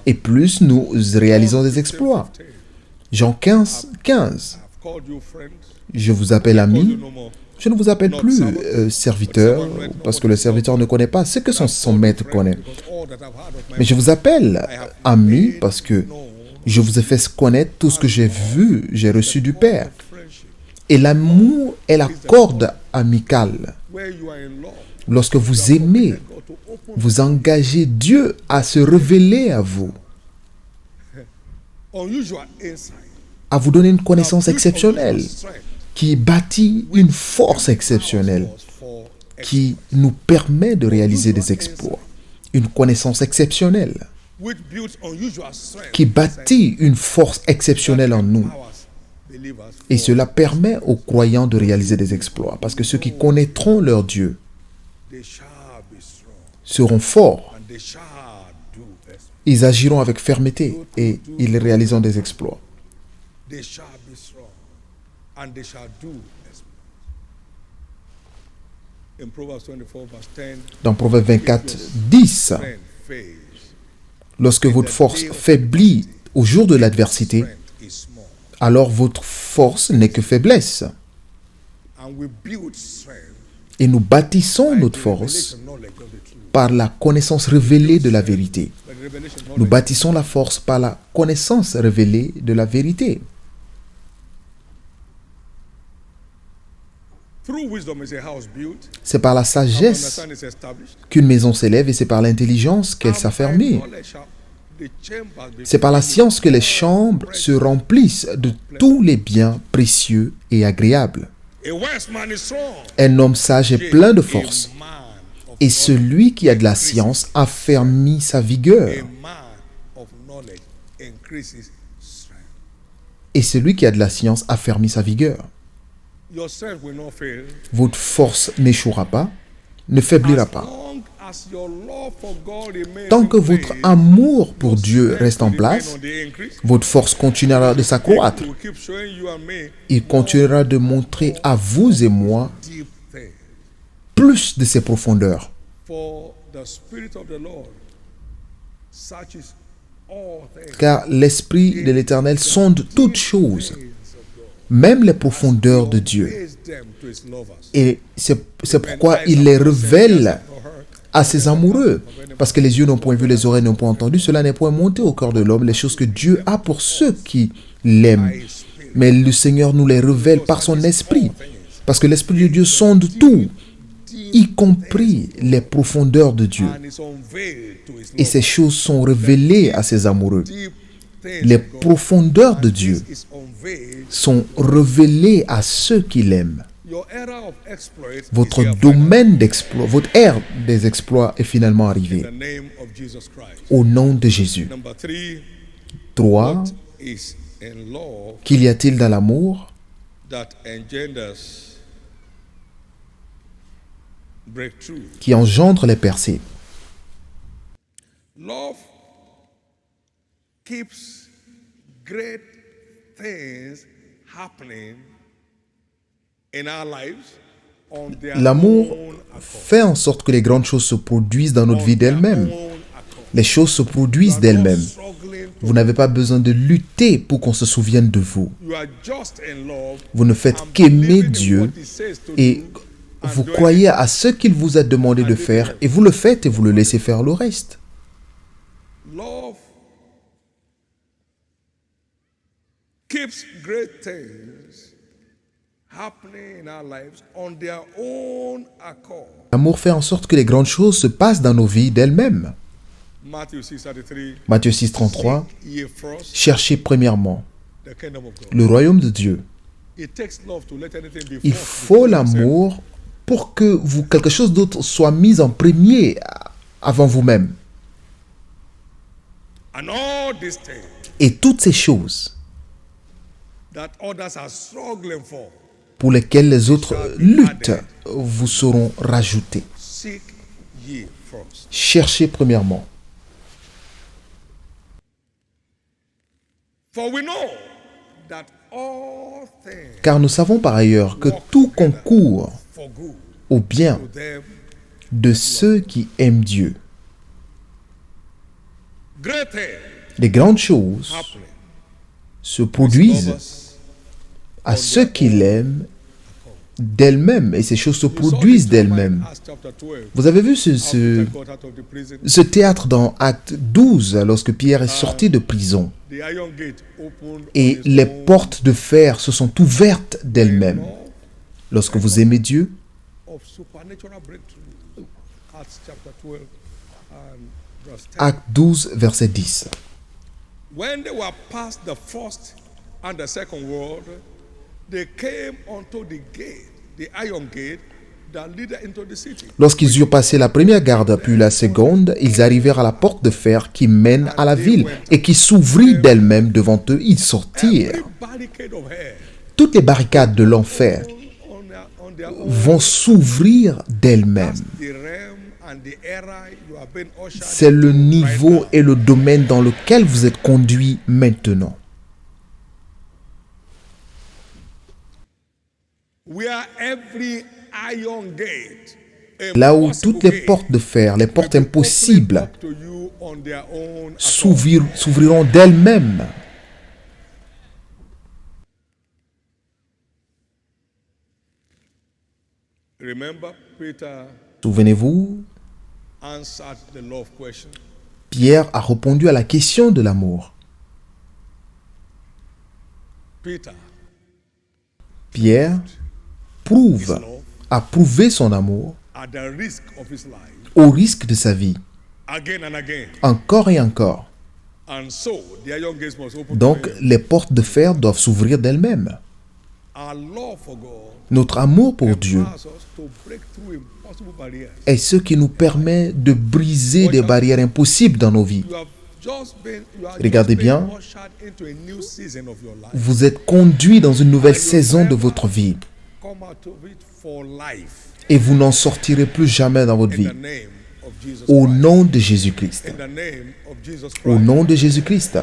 et plus nous réalisons des exploits. Jean 15, 15. I've called you friends. Je vous appelle Call ami, you no more. je ne vous appelle plus serviteur, parce que le serviteur ne connaît pas ce que son maître connaît. Because all that I've heard of my Mais je vous appelle ami parce que je vous ai fait connaître tout ce que j'ai vu, j'ai reçu du Père. friendship, Et l'amour est la corde amicale. where you are in love, Lorsque vous aimez, God to open vous engagez Dieu à se révéler à vous, unusual insight, à vous donner une connaissance build exceptionnelle, unusual strength, qui bâtit une force exceptionnelle, us for qui nous permet de réaliser des exploits. Une connaissance exceptionnelle, which builds unusual strength, qui bâtit une force exceptionnelle en nous. powers believers Et for cela permet aux croyants de réaliser des exploits, parce que ceux qui connaîtront leur Dieu they shall be strong seront forts. and they shall do exploits. Ils agiront avec fermeté et ils réaliseront des exploits. They shall be strong and they shall do exploits. In Proverbs 24 verse 10, Dans Proverbe 24, 10, strength fails, lorsque votre force faiblit au jour de l'adversité, strength is small. alors votre force n'est que faiblesse. And we build strength Et nous bâtissons notre by the force revelation knowledge of the truth. par la connaissance révélée de la vérité. By the revelation Nous knowledge. bâtissons la force par la connaissance révélée de la vérité. Through wisdom is a house built, C'est par la sagesse understanding is established. qu'une maison s'élève et c'est par l'intelligence qu'elle And by s'affermit. knowledge shall the chambers be C'est par la science que les chambres se remplissent de tous les biens précieux et agréables. A wise man is strong. Un homme sage est plein de force. A man of Et celui qui a de la science affermit sa vigueur. a man of knowledge increases strength. Et celui qui a de la science affermit sa vigueur. Your strength will not fail. Votre force n'échouera pas, ne faiblira As pas. long as your love for God remains Tant que in votre faith, amour pour your Dieu strength reste en will place, remain on the increase. votre force continuera de s'accroître. He will keep showing you and me Il continuera de montrer à vous et moi deep things. plus de ses profondeurs. For the Spirit of the Lord searches all things. Car l'Esprit de l'Éternel sonde toutes choses, même les profondeurs de Dieu. Raise them to his lovers. Et c'est pourquoi il les révèle à ses amoureux. Parce que les yeux n'ont point vu, les oreilles n'ont point entendu, cela n'est point monté au cœur de l'homme, les choses que Dieu a pour ceux qui l'aiment. By his Spirit. Mais le Seigneur nous les révèle par son esprit. Parce que l'Esprit de Dieu sonde tout, y compris les profondeurs de Dieu. and is unveiled to his Et ces choses sont révélées à ses amoureux. deep things Les of God. profondeurs de And Dieu this is unveiled. sont révélées à ceux qui l'aiment. Your era of exploit is Votre here domaine d'exploit, votre ère des exploits est finalement in arrivée. the name of Jesus Christ. Au nom de Jésus. Number 3, 3. what is in love Qu'y a-t-il dans l'amour that engenders breakthrough? qui engendre les percées? Love keeps great things happening in our lives on their L'amour own accord. fait en sorte que les grandes choses se produisent dans notre vie On their d'elles-mêmes. own accord. Les choses se produisent You are not d'elles-mêmes. struggling to- Vous n'avez pas besoin de lutter pour qu'on se souvienne de vous. You are just in love Vous ne faites and qu'aimer believing in Dieu what he says to et do and vous doing croyez it. à ce qu'il vous a demandé de faire et vous le faites et vous le laissez faire le reste. Love keeps great things happening in our lives on their own accord. L'amour fait en sorte que les grandes choses se passent dans nos vies d'elles-mêmes. Matthew 6:33. Matthieu 6,33. Seek ye first Cherchez premièrement the kingdom of God. le royaume de Dieu. It takes love to let anything be Il first faut before yourself. l'amour pour que quelque chose d'autre soit mis en premier avant vous-même. And all these things Et toutes ces choses that others are struggling for, pour lesquelles les autres luttent vous seront rajoutées. seek ye first. Cherchez premièrement. For we know that all things Car nous savons par ailleurs que tout concourt for good au bien to them. de ceux qui aiment Dieu. Great things Les grandes choses happening. se produisent Lovers, à ceux qui l'aiment d'elles-mêmes et ces choses se produisent d'elles-mêmes. Acts chapter 12. Vous avez vu Peter got out of the prison. ce théâtre dans Acte 12 lorsque Pierre est sorti de prison The iron gate opened et on its les own portes de fer se sont ouvertes d'elles-mêmes. Lorsque vous aimez Dieu, of supernatural breakthrough. Acts chapter 12 and verse 10. Acte 12 verset 10. When they were past the first and the second world, they came unto the gate, the iron gate that leadeth into the city. Lorsqu'ils eurent passé la première garde puis la seconde, ils arrivèrent à la porte de fer qui mène à la ville et qui s'ouvrit d'elle-même devant eux. Ils sortirent. Every barricade of hell Toutes les barricades de l'enfer on their own, vont s'ouvrir d'elles-mêmes. the realm and the era you have been ushered C'est le into niveau right now. et le domaine dans lequel vous êtes conduit maintenant. Where every iron gate, Là où impossible toutes les gate, portes de fer, les portes will be opened impossibles up to you on their own accord. s'ouvriront d'elles-mêmes. Remember, Peter Souvenez-vous, answered the love question. Pierre a répondu à la question de l'amour. Peter, Pierre prouve, a prouvé son amour at the risk of his life, au risque de sa vie, again and again. encore et encore. And so, the iron gates must open Donc, to him. les portes de fer doivent s'ouvrir d'elles-mêmes. Our love for God Notre amour pour Dieu allows us to break through impossible barriers. est ce qui nous permet de briser des barrières impossibles dans nos vies. You have just been, you are Regardez just been bien. ushered into a new season of your life. Vous êtes conduit dans une nouvelle saison de votre vie Come out of it for life et vous n'en sortirez plus jamais dans votre in vie. the name of Jesus Au Christ. nom de Jésus-Christ. In the name of Jesus Au Christ. nom de Jésus-Christ.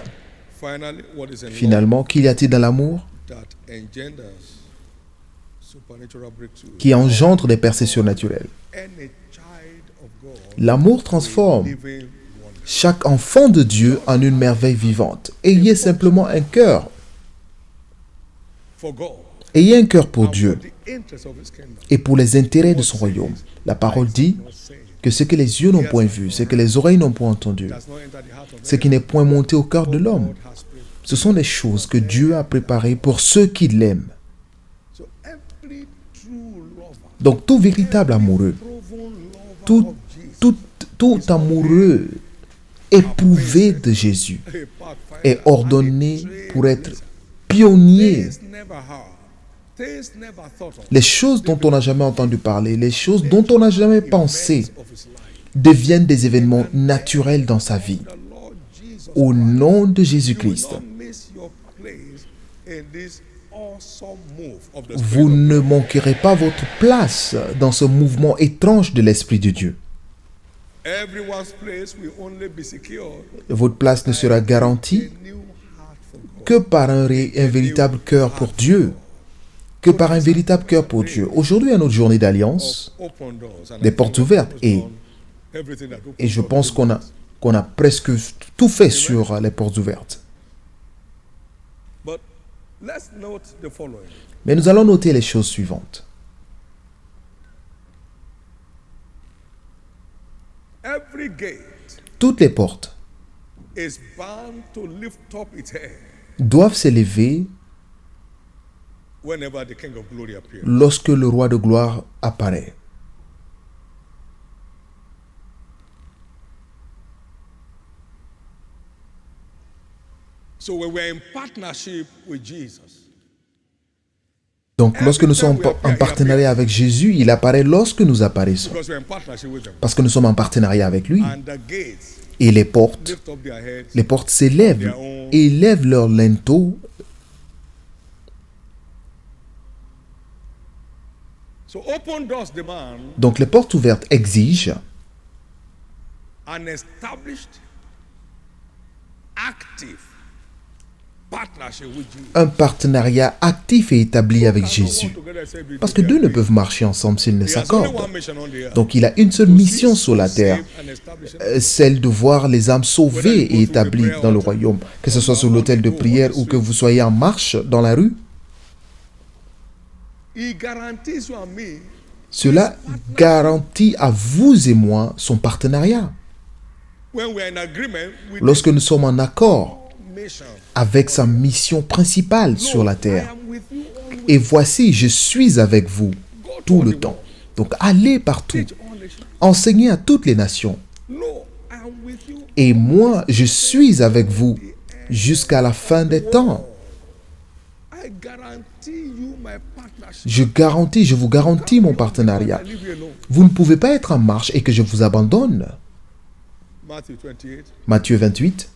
Finally, what is in love Finalement, qu'y a-t-il dans l'amour that engenders supernatural breakthrough? qui engendre des percées surnaturelles? Any child of God L'amour transforme living wonder. chaque enfant de Dieu en une merveille vivante. Ayez simplement un cœur. For God Ayez un cœur pour and Dieu for the interest of his kingdom. et pour les intérêts de son royaume. La parole dit que ce que les yeux n'ont point vu, ce que les oreilles n'ont point entendu, Does not enter the heart of ce qui n'est point monté au cœur de l'homme, God has prepared Ce sont les choses que Dieu a préparées pour ceux qui l'aiment. So every true lover, Donc tout véritable amoureux, proven lover tout, of Jesus, tout amoureux éprouvé de Jésus a pathfinder est ordonné and a pour être trailblazer. pionnier. Things never heard, things never thought of, Les choses dont on n'a jamais entendu parler, les choses dont on n'a jamais pensé, events of his life. deviennent des événements naturels dans sa vie. The Lord Jesus Au Christ, nom de you will Jésus-Christ, not miss your place in this awesome move of the vous Spirit of ne God. manquerez pas votre place dans ce mouvement étrange de l'Esprit de Dieu. Everyone's place will only be secured Votre place ne sera garantie a new heart for God. que par un véritable cœur pour Dieu. Que par un véritable cœur pour Dieu. Aujourd'hui, à notre journée d'alliance, Open doors. And des I portes think ouvertes. we've done everything that open Et je doors pense will do. qu'on a presque tout fait sur les portes ouvertes. But let's note the following. Mais nous allons noter les choses suivantes. Every gate Toutes les portes is bound to lift up its head doivent s'élever whenever the King of Glory appears. lorsque le roi de gloire apparaît. So when we're in partnership with Jesus, Donc, lorsque nous sommes en partenariat avec Jésus, il apparaît lorsque nous apparaissons. because we're in partnership with him, Parce que nous sommes en partenariat avec lui. and the gates Et les portes lift up their heads, s'élèvent et élèvent leur linteau. so open doors demand Donc, les portes ouvertes exigent an established, active partnership with Jesus. un partenariat actif et établi avec Jésus. Parce que deux ne peuvent marcher ensemble s'ils ne He has only s'accordent. one mission on the earth. Donc, il a une seule mission sur la terre, And establish celle de voir les âmes sauvées et établies dans le royaume. Que ce soit sur l'autel de prière ou que vous soyez en marche dans la rue, He guarantees you and me cela garantit à vous et moi son partenariat. when we're in agreement with Lorsque nous sommes en accord the mission. avec sa mission principale sur la I terre. am with you always. Et voici, je suis avec vous tout le temps. Donc, allez partout, Teach all nations. enseignez à toutes les nations. No, I am with you. Et moi, je suis avec vous jusqu'à la fin des temps. I guarantee you my partnership. Je vous garantis mon partenariat. I leave you alone. Vous ne pouvez pas être en marche et que je vous abandonne. Matthew 28 Matthieu 28,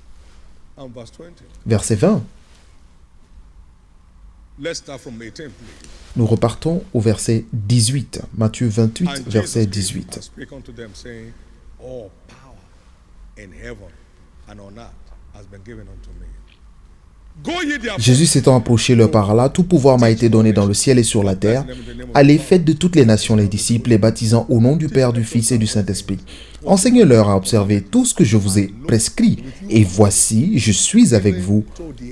and verse 20. verset 20. Let's start from 18, please. Nous repartons au verset 18. Matthieu 28, And verset Jesus 18. has spoken to them, saying, all power in heaven and on earth has been given unto me. Go ye therefore. Jésus s'étant approché leur par là, tout pouvoir m'a été donné dans le ciel et sur la terre. Allez, faites de toutes les nations les disciples, les baptisant au nom du Père, du Fils et du Saint-Esprit. Enseignez-leur à observer tout ce que je vous ai prescrit. Et voici, je suis avec vous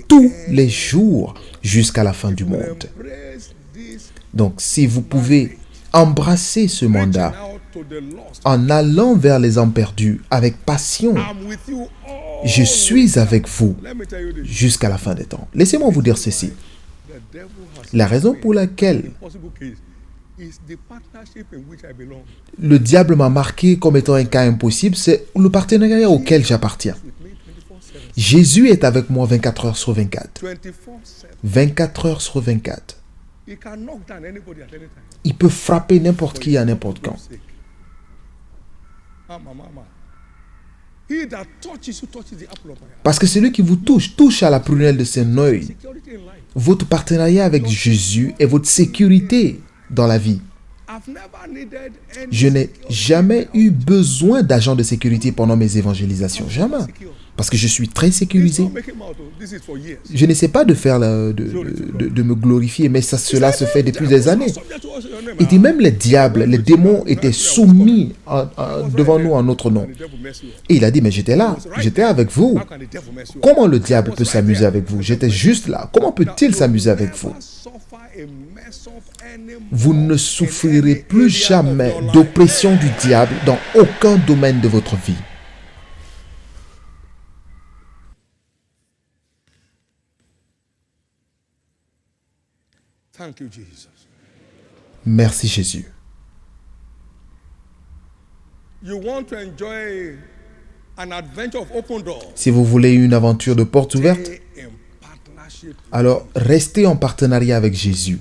tous les jours jusqu'à la fin du monde. Embrace this, Donc, si vous pouvez embrasser ce mandat out to the lost. en allant vers les âmes perdues avec passion, I'm with you all. je suis avec vous Let me tell you this. jusqu'à la fin des temps. Laissez-moi vous dire ceci. The devil has La raison pour laquelle possible case is the partnership in which I belong. le diable m'a marqué comme étant un cas impossible, c'est le partenariat auquel j'appartiens. With me 24/7. Jésus est avec moi 24 heures sur 24. 24/7. 24 heures sur 24. He can knock down anybody at any time. Il peut frapper n'importe qui à n'importe quand. He that touches you touches the apple of my eye. Parce que celui qui vous touche, touche à la prunelle de son œil. Security in life. Votre partenariat avec Jésus est votre sécurité dans la vie. I've never needed any Je n'ai security. jamais eu besoin d'agents de sécurité pendant mes évangélisations. Jamais. Parce que je suis très This sécurisé. don't make him out. This is for years. Je n'essaie pas de faire de me glorifier, mais cela se fait depuis des années. Il dit même les diables, les démons étaient soumis devant nous en notre nom. The devil mess you up. Et il a dit, mais j'étais là, j'étais avec vous. How can the devil mess you up? Comment le diable peut s'amuser avec vous? J'étais juste là. Comment peut-il s'amuser avec vous? Never suffer a mess up anymore Vous ne souffrirez plus jamais d'oppression du diable dans aucun domaine de votre vie. Thank you, Jesus. Merci Jésus. You want to enjoy an adventure of open doors? Si vous voulez une aventure de portes ouvertes, Stay in partnership. alors restez en partenariat avec Jésus.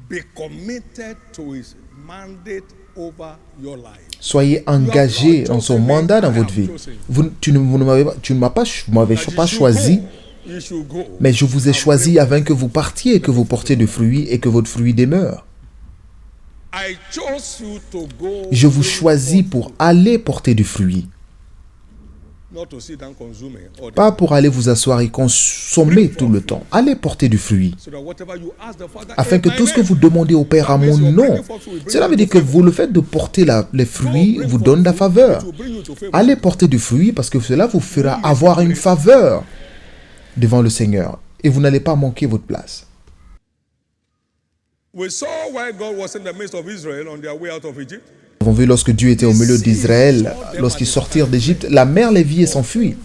Be committed to his mandate over your life. Soyez engagé dans son mandat dans votre vie. Vous ne m'avez pas choisi, You should go. mais je vous ai choisi afin que vous partiez, que vous portiez du fruit et que votre fruit demeure. I chose you to go. Je vous choisis pour aller porter du fruit, Not to sit down consuming all the pas pour aller vous asseoir et consommer tout le temps. Allez porter du fruit, so that whatever you ask the Father afin in que my tout ce que name, vous demandez au Père à mon nom, cela veut dire que vous, le fait de porter les fruits vous donne la faveur. it will bring you to favor. Allez porter du fruit parce que cela vous fera avoir une faveur devant le Seigneur et vous n'allez pas manquer votre place. We saw why God was in the midst of Israel on their way out of Egypt. Nous avons vu lorsque Dieu était au milieu d'Israël, lorsqu'ils sortirent d'Égypte, la mer les vit et s'enfuit.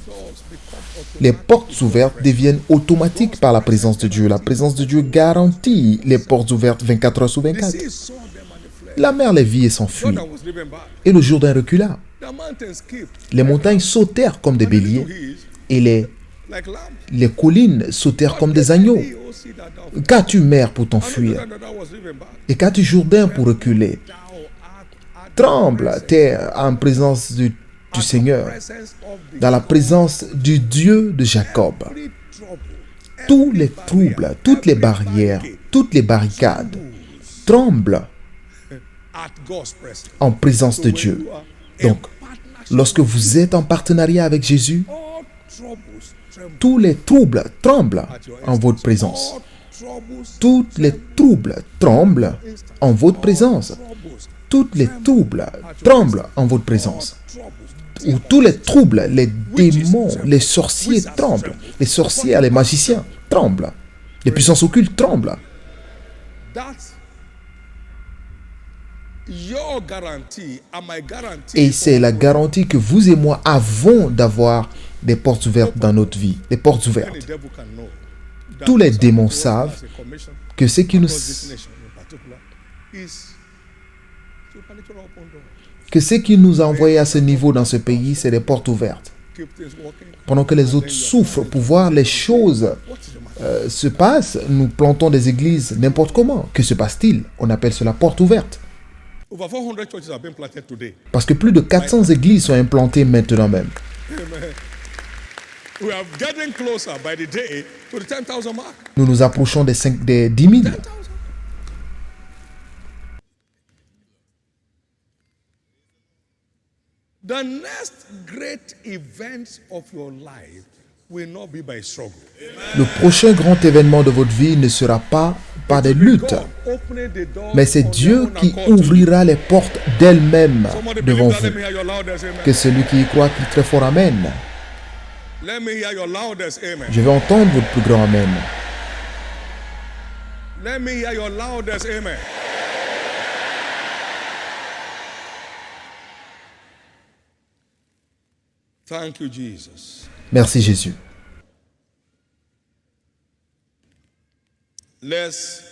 Les portes ouvertes deviennent automatiques par la présence de Dieu. La présence de Dieu garantit les portes ouvertes 24 heures sur The 24. sea saw them and they fled. La mer les vit et s'enfuit. Jordan was driven back. Et le Jourdain recula. The mountains skipped. Les montagnes sautèrent comme des To béliers his et like lambs. les collines sautèrent comme des agneaux. He oh, see that thou Qu'as-tu mer pour t'enfuir Jordan that was driven back. et qu'as-tu Jourdain pour reculer? Thou art at Tremble, terre, en présence du Seigneur, presence of the dans la présence du Dieu de Jacob. every trouble. Tous les troubles, toutes les barrières, toutes les barricades tremblent At God's presence. en présence de Dieu. Donc, lorsque vous êtes en partenariat avec Jésus, All troubles tremble tous les troubles tremblent at your en votre présence. All troubles Tous les troubles tremblent en votre présence. troubles. Tous les troubles tremblent en votre présence. Troubles. Ou tous les troubles, les démons, les sorciers tremblent. Les sorcières, les magiciens tremblent. Les puissances occultes tremblent. That's your guarantee and my guarantee. Et c'est la garantie que vous et moi avons d'avoir des portes ouvertes dans notre vie. Des portes The ouvertes. devil can know that Tous les God démons has savent a commission que ce qui nous, because this nation in particular is supernatural open door. a envoyés à ce niveau dans ce pays, c'est des portes ouvertes. Keep things working. Pendant que les autres souffrent pour voir les choses What is the matter? se passent, nous plantons des églises n'importe comment. Que se passe-t-il? On appelle cela porte ouverte. Over 400 churches have been planted today. Parce que plus de 400 églises sont implantées maintenant même. We are getting closer by the day to the 10,000 mark. Nous nous approchons des 10 000. 10,000. The next great event of your life will not be by struggle. Le prochain grand événement de votre vie ne sera pas par des luttes, God opening the door mais c'est on Dieu their own qui accord to you. ouvrira les portes d'elle-même Somebody devant believe that. Let vous. me hear your loudest amen. Que celui qui y croit crie très fort Amen. Let me hear your loudest amen. Je vais entendre votre plus grand Amen. Let me hear your loudest amen. Thank you, Jesus. Merci Jésus. Let's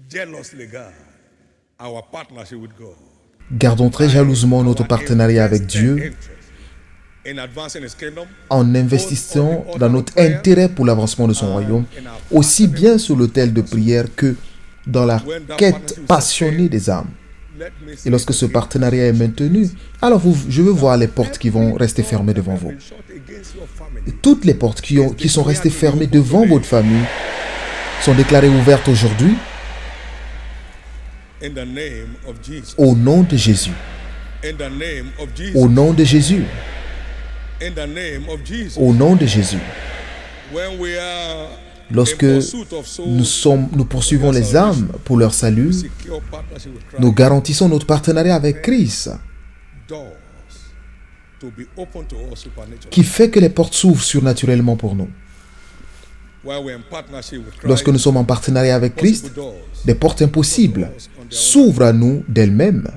jealously guard our partnership with God. Gardons très jalousement notre partenariat avec Dieu In advancing His kingdom, en investissant dans notre intérêt pour l'avancement de son royaume, aussi bien sur l'autel de prière que dans la quête passionnée des âmes. let me Et see lorsque ce partenariat est maintenu, alors je veux voir les portes qui vont rester fermées devant vous. been shut against your family. Toutes les portes qui sont restées fermées devant votre famille sont déclarées ouvertes aujourd'hui In the name of Jesus. au nom de Jésus. In the name of Jesus. Au nom de Jésus. In the name of Jesus. Au nom de Jésus. When we are Lorsque in pursuit of souls, nous poursuivons les âmes pour leur salut, secure partnership with Christ, nous garantissons notre partenariat avec Christ, doors to be open to us supernaturally. qui fait que les portes s'ouvrent surnaturellement pour nous. While we're in partnership with Christ, Lorsque nous sommes en partenariat avec Christ, possible doors des portes impossibles s'ouvrent à nous d'elles-mêmes.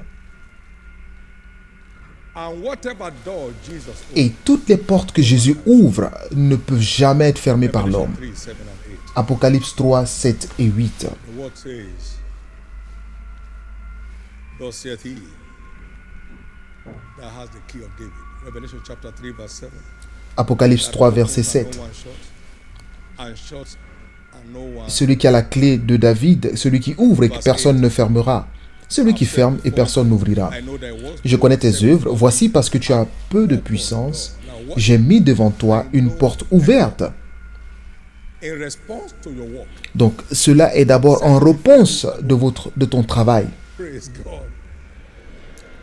And whatever door Jesus opened, Et toutes les portes que Jésus ouvre ne peuvent jamais être fermées par l'homme. Revelation 3, 7 and 8. Apocalypse 3, 7 et 8. The word says, thus saith he that has the key of David. Revelation chapter 3, verse 7. Apocalypse 3, verset 7. No one shut, and shut, and no one. Celui qui a la clé de David, celui qui ouvre et que personne ne fermera. Celui qui ferme et personne n'ouvrira. I know thy works. Je connais tes œuvres. Voici parce que tu as peu de puissance, j'ai mis devant toi une porte ouverte. In response to your work, Donc cela est d'abord en réponse de ton travail. praise God.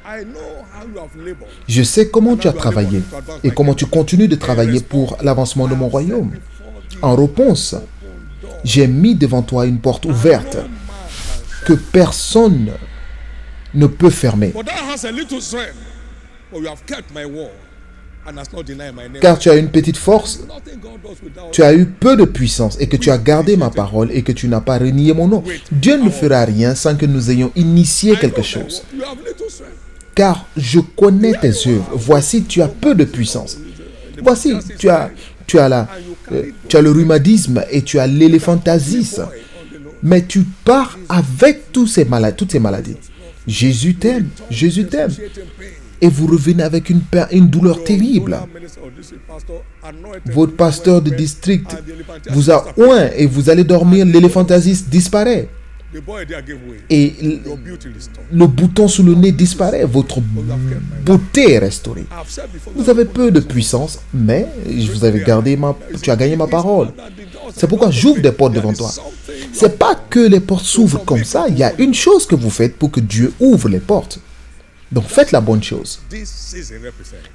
I know how you have labored. Je sais comment tu as travaillé et comment tu continues de travailler pour l'avancement de mon royaume. En réponse, j'ai mis devant toi une porte ouverte que personne ne peut fermer. But thou hast a little strength, but you have kept my word and hast not denied my name. Car tu as une petite force, Nothing God does without. tu as eu peu de puissance et que tu as gardé ma parole et que tu n'as pas renié mon nom. Dieu ne fera rien sans que nous ayons initié quelque chose. You have little strength. Car je connais tes œuvres. Voici, tu as peu de puissance. Voici, tu as le rhumatisme et tu as l'éléphantasis. Mais tu pars avec toutes ces maladies. Jésus t'aime. Et vous revenez avec une douleur terrible. Votre pasteur de district vous a oint et vous allez dormir, l'éléphantasis disparaît. Et le bouton sous le nez disparaît. Votre beauté est restaurée. Vous avez peu de puissance, mais tu as gagné ma parole. C'est pourquoi j'ouvre des portes devant toi. C'est pas que les portes s'ouvrent comme ça. Il y a une chose que vous faites pour que Dieu ouvre les portes. Donc faites la bonne chose.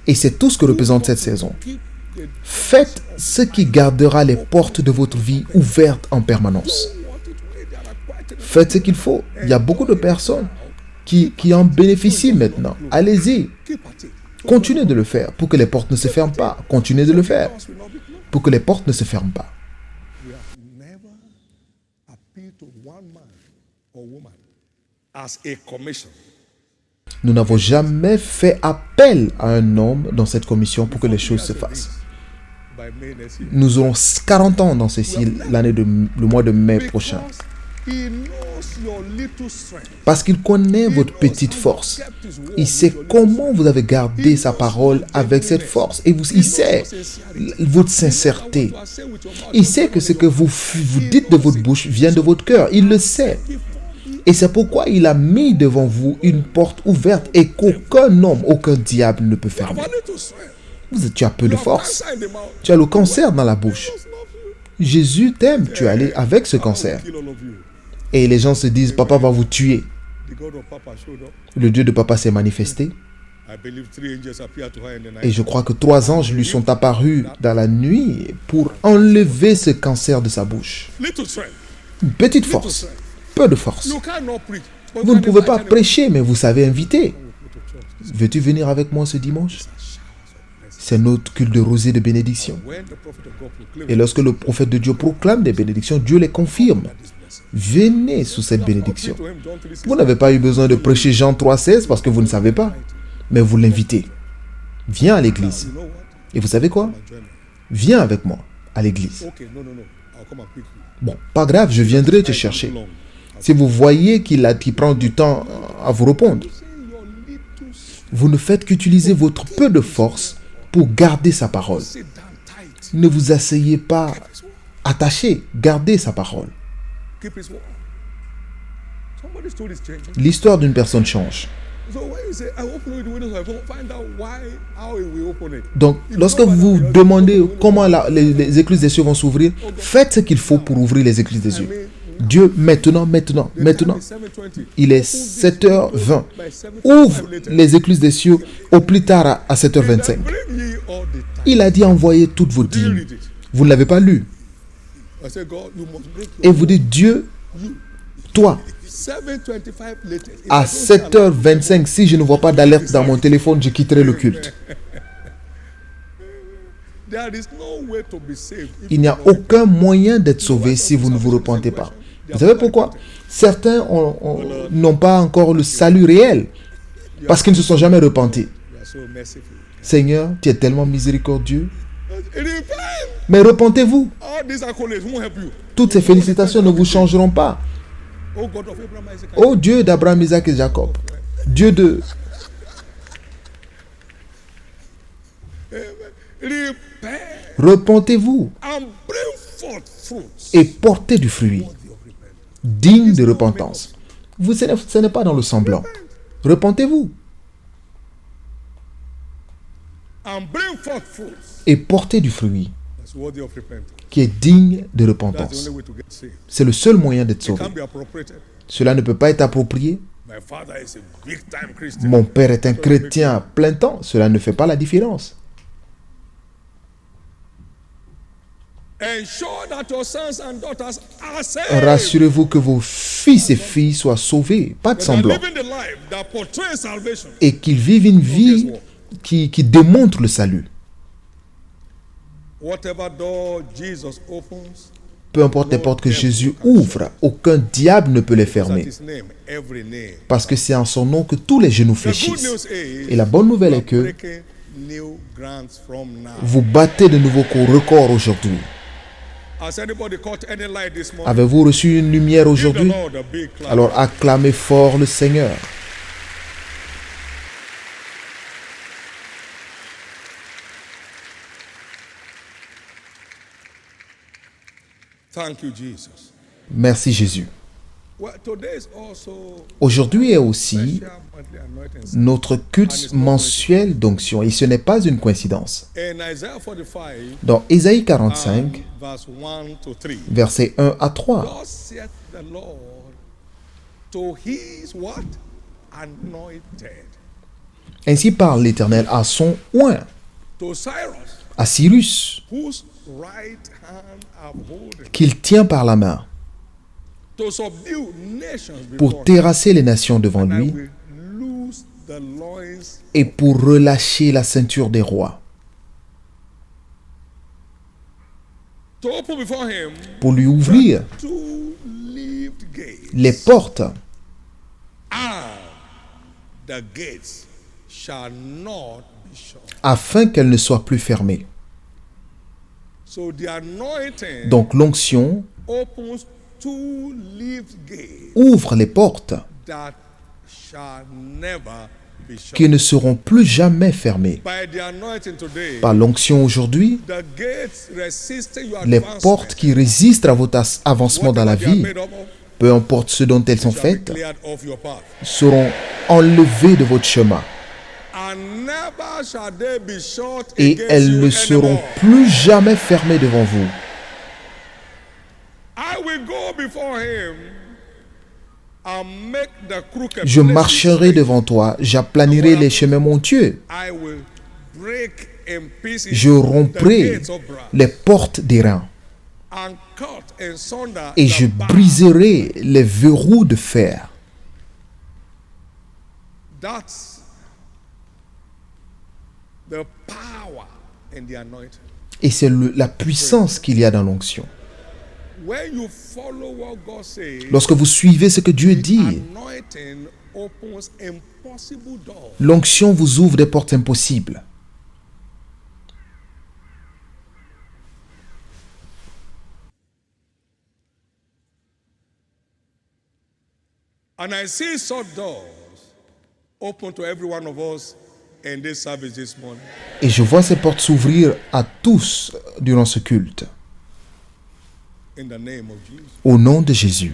Et c'est tout ce que représente cette saison. Faites ce qui gardera les portes de votre vie ouvertes en permanence. Faites ce qu'il faut. Il y a beaucoup de personnes qui en bénéficient maintenant. Allez-y. Continuez de le faire pour que les portes ne se ferment pas. Continuez de le faire pour que les portes ne se ferment pas. Nous n'avons jamais fait appel à un homme dans cette commission pour que les choses se fassent. Nous aurons 40 ans dans ceci le mois de mai prochain. Parce qu'il connaît votre petite force. Il sait comment vous avez gardé sa parole avec cette force. Et il sait votre sincérité. Il sait que ce que vous dites de votre bouche vient de votre cœur. Il le sait. Et c'est pourquoi il a mis devant vous une porte ouverte et qu'aucun homme, aucun diable ne peut fermer. Tu as peu de force. Tu as le cancer dans la bouche. Jésus t'aime. Tu es allé avec ce cancer. Et les gens se disent, papa va vous tuer. Le Dieu de papa s'est manifesté. Et je crois que 3 anges lui sont apparus dans la nuit pour enlever ce cancer de sa bouche. Une petite force. Peu de force. Vous ne pouvez pas prêcher, mais vous savez inviter. Veux-tu venir avec moi ce dimanche? C'est notre culte de rosée de bénédiction. Et lorsque le prophète de Dieu proclame des bénédictions, Dieu les confirme. Venez sous cette bénédiction. Vous n'avez pas eu besoin de prêcher Jean 3,16 parce que vous ne savez pas. Mais vous l'invitez. Viens à l'église. Et vous savez quoi? Viens avec moi à l'église. Bon, pas grave, je viendrai te chercher. Si vous voyez qu'il prend du temps à vous répondre, vous ne faites qu'utiliser votre peu de force pour garder sa parole. Ne vous asseyez pas attaché, gardez sa parole. L'histoire d'une personne change. Donc, lorsque vous demandez comment les écluses des cieux vont s'ouvrir, faites ce qu'il faut pour ouvrir les écluses des yeux. Dieu, maintenant, il est 7h20. Ouvre les écluses des cieux au plus tard à 7h25. Il a dit envoyez toutes vos dîmes. Vous ne l'avez pas lu. Et vous dites, Dieu, toi, à 7h25, si je ne vois pas d'alerte dans mon téléphone, je quitterai le culte. Il n'y a aucun moyen d'être sauvé si vous ne vous repentez pas. Vous savez pourquoi? Certains n'ont pas encore le salut réel parce qu'ils ne se sont jamais repentis. are so merciful. Seigneur, tu es tellement miséricordieux. Repent. Mais repentez-vous. All these accolades won't help you. Toutes ces félicitations ne vous changeront pas. Oh God of Abraham, Isaac, Ô Dieu d'Abraham, Isaac et Jacob, Dieu de... repent Repentez-vous and bring forth fruits et portez du fruit worthy of repentance. digne de repentance. Ce n'est pas dans le semblant. Repentez-vous And bring forth fruits et portez du fruit that's worthy of repentance. qui est digne de That's the repentance. only way to get saved. C'est le seul moyen d'être It sauvé. can't be appropriated. Cela ne peut pas être approprié. My father is a big time Christian. Mon père est un chrétien à plein temps. Cela ne fait pas la différence. Ensure that your sons and daughters are saved. Rassurez-vous que vos fils et filles soient sauvés, pas de They are semblant, living the life that portrays salvation. et qu'ils vivent une vie qui démontre le salut. Whatever door Jesus opens, Peu importe les portes que Jésus ouvre, aucun diable ne peut les at fermer, his name, every name. parce que c'est en son nom que tous les genoux The good fléchissent. news is Et la bonne nouvelle you est are que breaking new grounds from now. vous battez de nouveaux records aujourd'hui. Has anybody caught any light this morning? Avez-vous reçu une lumière Give the aujourd'hui? Lord a big clap. Alors acclamez fort le Seigneur. Thank you, Jesus. Merci Jésus. Well, today is also Aujourd'hui est aussi special monthly anointing. notre culte mensuel d'onction, et ce n'est pas une coïncidence. In Isaiah 45, Dans Ésaïe 45, verse 1 to 3, versets 1 à 3, Thus saith the Lord to his what? Anointed. ainsi parle l'Éternel à son oint, To Cyrus, à Cyrus, whose right hand have holden, qu'il tient par la main, to subdue nations pour before him, terrasser les nations devant and I lui, will loose the loins, et pour relâcher la ceinture des rois, to open before him pour lui ouvrir two leaved gates, les portes, and the gates shall not be shut. afin qu'elles ne soient plus fermées. So the anointing Donc l'onction opens two leaved gates ouvre les portes that shall never be shut. qui ne seront plus jamais fermées. By the anointing today, Par l'onction aujourd'hui, the gates resisting your les advancement, portes qui résistent à votre avancement dans la whatever they vie, are made up of, peu importe ce dont elles sont shall be faites, cleared off your path. seront enlevées de votre chemin. And never shall they be shut Et against elles you ne seront anymore. plus jamais fermées devant vous. I will go before him and make the crooked Je places marcherai straight. devant toi, j'aplanirai les chemins montueux, I will break in pieces je the romprai gates of brass les portes d'airain, and cut in sunder et the je bars. briserai les verrous de fer. That's the power in the anointing. Et c'est la puissance qu'il y a dans l'onction. When you follow what God says, Lorsque vous suivez ce que Dieu dit, anointing opens impossible doors. l'onction vous ouvre des portes impossibles. And I see such doors open to every one of us in this service this morning. Et je vois ces portes s'ouvrir à tous durant ce culte. In the name of Jesus. Au nom de Jésus.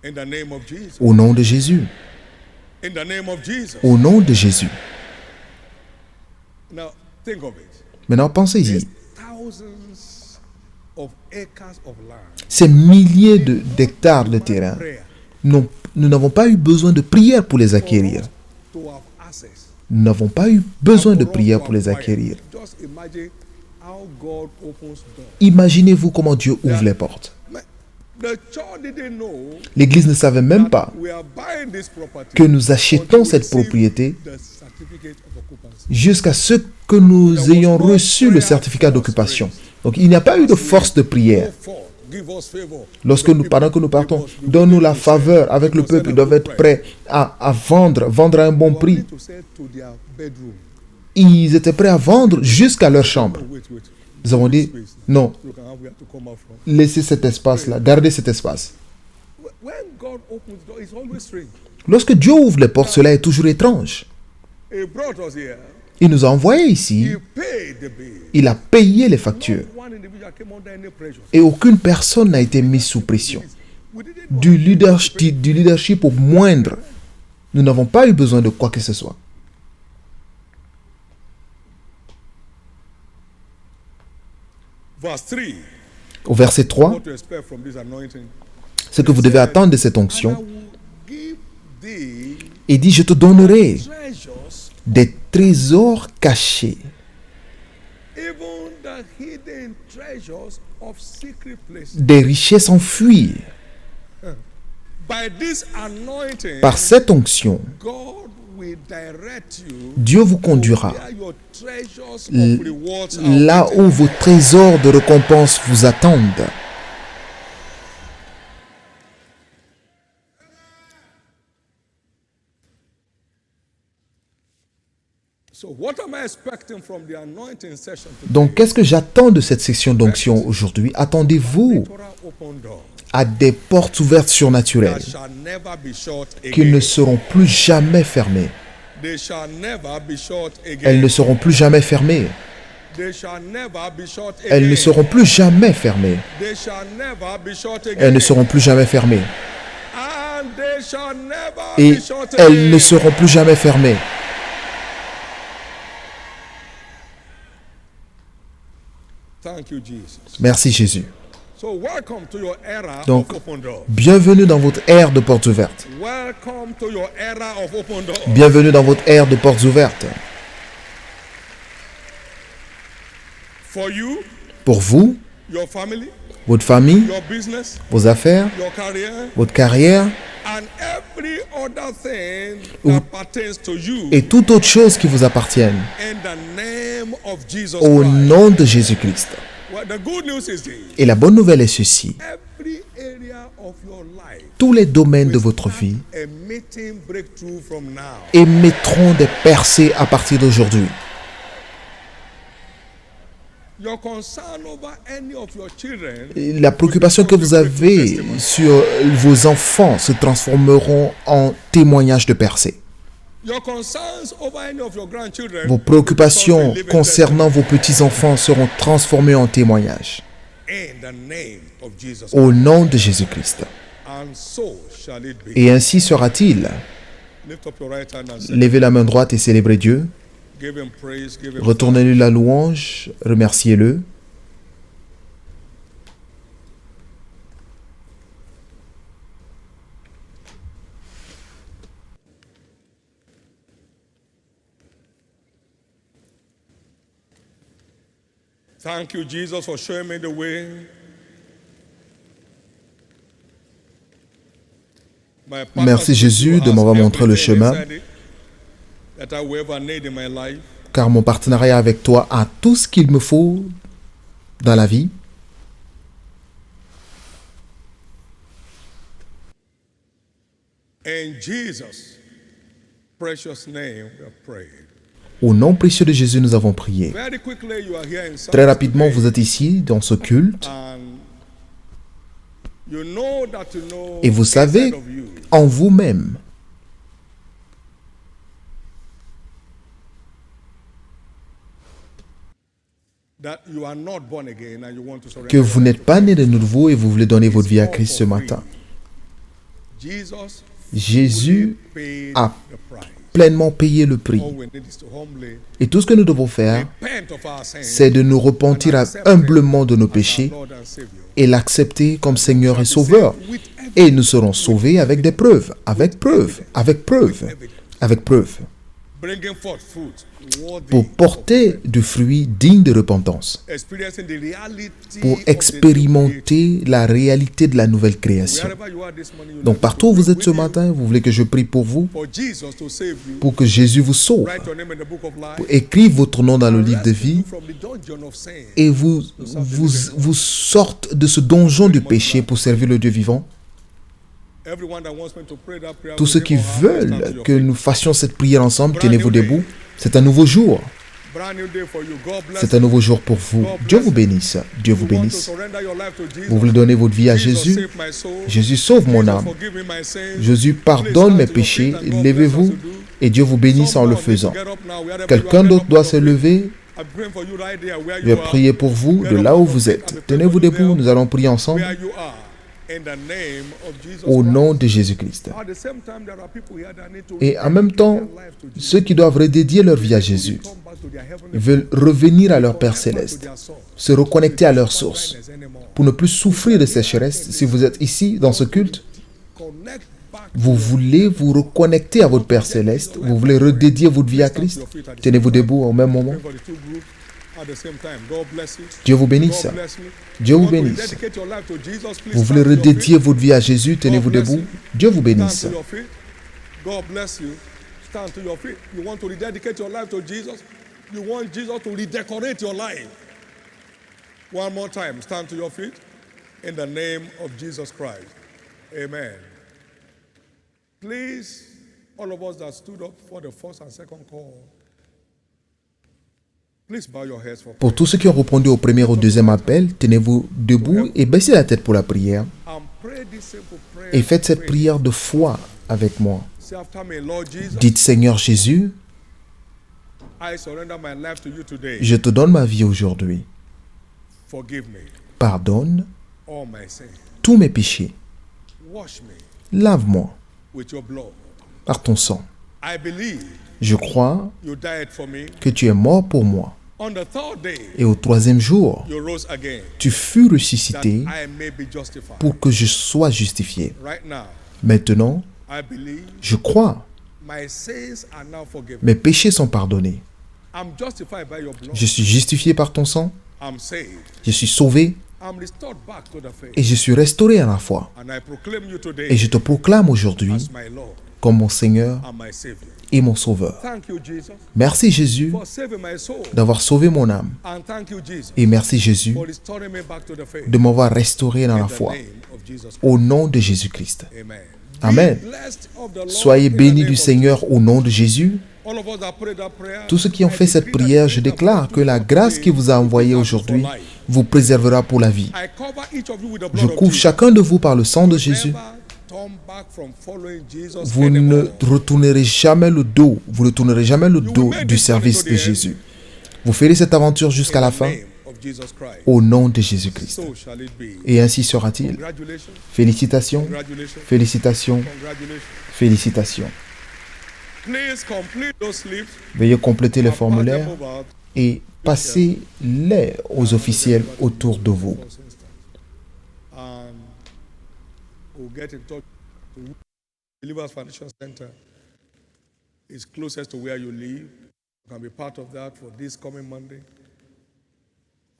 In the name of Jesus. Au nom de Jésus. In the name of Jesus. Au nom de Jésus. Now, think of it. Maintenant, pensez-y. Thousands of acres of land. Ces milliers d'hectares de terrain, Prayer nous n'avons pas eu besoin de prière pour les acquérir. to have access. Nous n'avons pas eu besoin de For us prière to pour les acquire. acquérir. Just imagine how God opens doors. Imaginez-vous comment Dieu ouvre les portes. The church didn't know L'Église ne savait même pas we are buying this property que nous achetons until we cette receive propriété the certificate of occupancy. jusqu'à ce que nous ayons reçu le certificat d'occupation. Donc il n'y a pas eu de force de prière. Go forth, give us favor. Pendant que nous partons, donne-nous la faveur avec le peuple. Ils doivent être prêts à vendre à un bon They prix. need to say to their bedroom, ils étaient prêts à vendre jusqu'à leur chambre. Wait. Nous avons dit, non, Look at how we have to come out from. laissez cet espace-là, gardez cet espace. When God opens the door, it's always strange. Lorsque Dieu ouvre les portes, cela est toujours étrange. He brought us here. Il nous a envoyés ici, He paid the bill. il a payé les factures. Not one individual came under any pressure. Et aucune personne n'a été mise sous pression. We didn't Du leadership au moindre, nous n'avons pas eu besoin de quoi que ce soit. Verse 3. Au verset 3, What to expect from this anointing? ce que vous devez attendre de cette And I onction, will give thee il dit, je te donnerai treasures, des trésors cachés, even the hidden treasures of secret places. des richesses enfuies. By this anointing, Par cette onction, God will direct you Dieu vous conduira where your treasures of rewards are là waiting. où vos trésors de récompense vous attendent. So what am I expecting from the anointing session today? Donc, qu'est-ce que j'attends de cette section d'onction aujourd'hui? Attendez-vous Torah open door à des portes ouvertes that surnaturelles shall never be shut qui ne again. seront plus jamais fermées. They shall never be shut Elles again. ne seront plus jamais fermées. They shall never be shut Elles ne again. seront plus jamais fermées. They shall never be shut again. Elles ne seront plus jamais fermées. And they shall never Et be shut elles again. ne seront plus jamais fermées. Thank you, Jesus. Merci Jésus. So welcome to your era Donc, of open door. bienvenue dans votre ère de portes ouvertes. Welcome to your era of open door. Bienvenue dans votre ère de portes ouvertes. For you, Pour vous, your family, votre famille, your business, vos affaires, your career, votre carrière and every other thing Ou- that pertains to you et toute autre chose qui vous appartienne. in the name of Jesus Au Christ. nom de Jésus-Christ. Well, the good news is this. Et la bonne nouvelle est ceci. Every area of your life Tous les domaines de votre vie emitting breakthrough from now. émettront des percées à partir d'aujourd'hui. Your concern over any of your children La préoccupation que vous avez sur vos enfants se transformeront en témoignages de percée. Your concerns over any of your grandchildren Vos préoccupations concernant vos petits-enfants seront transformées en témoignages. in the name of Jesus. Au nom de Jésus-Christ. And so shall it be. Et ainsi sera-t-il. Lift up your right hand and say, Levez la main droite et célébrez Dieu. give him praise, give him Retournez-lui la louange, remerciez-le. Thank you, Jesus, for showing me the way. My partner Merci, Jésus, de m'avoir has montré le everything chemin. inside it that I will ever need in my life. Car mon partenariat avec toi a tout ce qu'il me faut dans la vie. In Jesus' precious name, we have prayed. Au nom précieux de Jésus, nous avons prié. Very quickly, you are here in Très service rapidement, today, vous êtes ici dans ce culte and you know that you know et vous savez inside of you en vous-même that you are not born again and you want to surrender. que vous n'êtes pas né de nouveau et vous voulez donner votre vie à Christ ce matin. Jesus Jésus paid a the price. pleinement payé le prix. All we need is to humbly Et tout ce que nous devons faire, repent of our sins c'est de nous repentir humblement de nos as our péchés Lord and Savior. et l'accepter comme Seigneur et Sauveur. With Et nous serons sauvés avec des preuves, avec preuves, avec preuves, avec preuves, bringing forth fruit worthy pour porter du fruit digne de repentance, experiencing the reality pour of the new expérimenter la réalité de la nouvelle création. Wherever you are this morning, you Donc need partout où to vous êtes ce with you matin, vous voulez que je prie pour vous, for Jesus to save you. pour que Jésus vous sauve. Write your name in the book of life. Écrive votre nom dans le livre de Rescue vie you from the dungeon of sin. et vous sorte de ce donjon du péché pour servir le Dieu vivant. Everyone that wants me to pray that prayer, Tous ceux qui with him or her, stand to veulent your que feet. nous fassions cette prière ensemble, tenez-vous debout. C'est un nouveau jour. Brand new day for you. God bless C'est un you. nouveau jour pour vous. Dieu vous bénisse. Dieu vous You want to bénisse. surrender your life to Vous Jesus. voulez donner votre vie à Jesus, Jésus. save my soul. Jésus sauve mon Jesus, âme. forgive me my sins. Jésus Please pardonne stand mes to your péchés. feet and God Levez-vous bless us to do. et Dieu vous bénisse en le faisant. Quelqu'un d'autre doit se lever. I'm praying for you right there where Je vais you are. prier pour vous de là où vous êtes. Tenez-vous debout. Nous allons prier ensemble Where you are. In the name of Jesus au Christ. nom de Jésus-Christ. At the same time, there are people here that need to Et en même temps, their life to Jesus. ceux qui doivent redédier leur vie à Jésus Come back to their heavenly veulent revenir à leur Père back to céleste, their source. se reconnecter à leur source, Blindness anymore. pour ne plus souffrir de sécheresse. Si vous êtes ici dans ce culte, Connect back. vous voulez vous reconnecter à votre Père céleste, vous voulez redédier votre vie à Christ, tenez-vous debout au même moment. For the two groups at the same time. God bless you. Dieu vous bénisse. God bless you. Dieu You vous want to bénisse. dedicate your life to Jesus, please Vous voulez stand to your redédier feet. votre vie à Jésus, tenez-vous debout. Dieu vous bénisse. Stand to your feet. God bless you. Stand to your feet. You want to rededicate your life to Jesus? You want Jesus to redecorate your life? One more time. Stand to your feet. In the name of Jesus Christ. Amen. Please, all of us that stood up for the first and second call, please bow your heads for Pour tous ceux qui ont répondu au premier ou au deuxième appel, tenez-vous debout et baissez la tête pour la prière. and pray this simple prayer. Et faites cette prière de foi avec moi. Say after me, Lord Jesus, Dites Seigneur Jésus, I surrender my life to you today. je te donne ma vie aujourd'hui. Forgive me Pardonne all my sins. tous mes péchés. Wash me Lave-moi with your blood. par ton sang. I believe Je crois you died for me. que tu es mort pour moi. On the third day, Et au troisième jour, you rose again, tu fus that ressuscité I may be justified. pour que je sois justifié. Right now, Maintenant, I believe je crois, my sins are now forgiven. mes péchés sont pardonnés. I'm justified by your blood. Je suis justifié par ton sang, I'm saved. je suis sauvé I'm restored back to the faith. et je suis restauré à la foi. And I proclaim you today Et je te proclame aujourd'hui as my Lord comme mon Seigneur and my Savior. et mon Sauveur. Thank you, Jesus, Merci Jésus for saving my soul. d'avoir sauvé mon âme. And thank you, Jesus, Et merci Jésus for restoring me back to the faith. de m'avoir restauré dans la In the foi. name of Jesus Christ. Au nom de Jésus-Christ. Amen. Amen. Be blessed of the Lord Soyez in the bénis name du of Seigneur au nom de Jésus. all of us that prayed that prayer, Tous ceux qui ont I fait cette decree that prière, the je grace that déclare God que la today grâce qu'il vous a envoyée will be for aujourd'hui life. vous préservera pour la vie. I cover each of you with the Je blood of couvre Jesus. chacun de vous par le sang de Jésus. Never turn back from following Jesus Vous ne anymore. retournerez jamais le dos. Vous ne tournerez jamais le dos du service de Jésus. Vous ferez cette aventure jusqu'à In la the fin name of Jesus Christ. au nom de Jésus-Christ. So shall it be. Et ainsi sera-t-il. Congratulations. Félicitations, Congratulations. félicitations, Congratulations. félicitations. Please complete those slips. Veuillez compléter le and pass them formulaire over et passez-les aux officiels autour de vous. and we'll get in touch to Believers Foundation Center. It's closest to where you live. You can be part of that for this coming Monday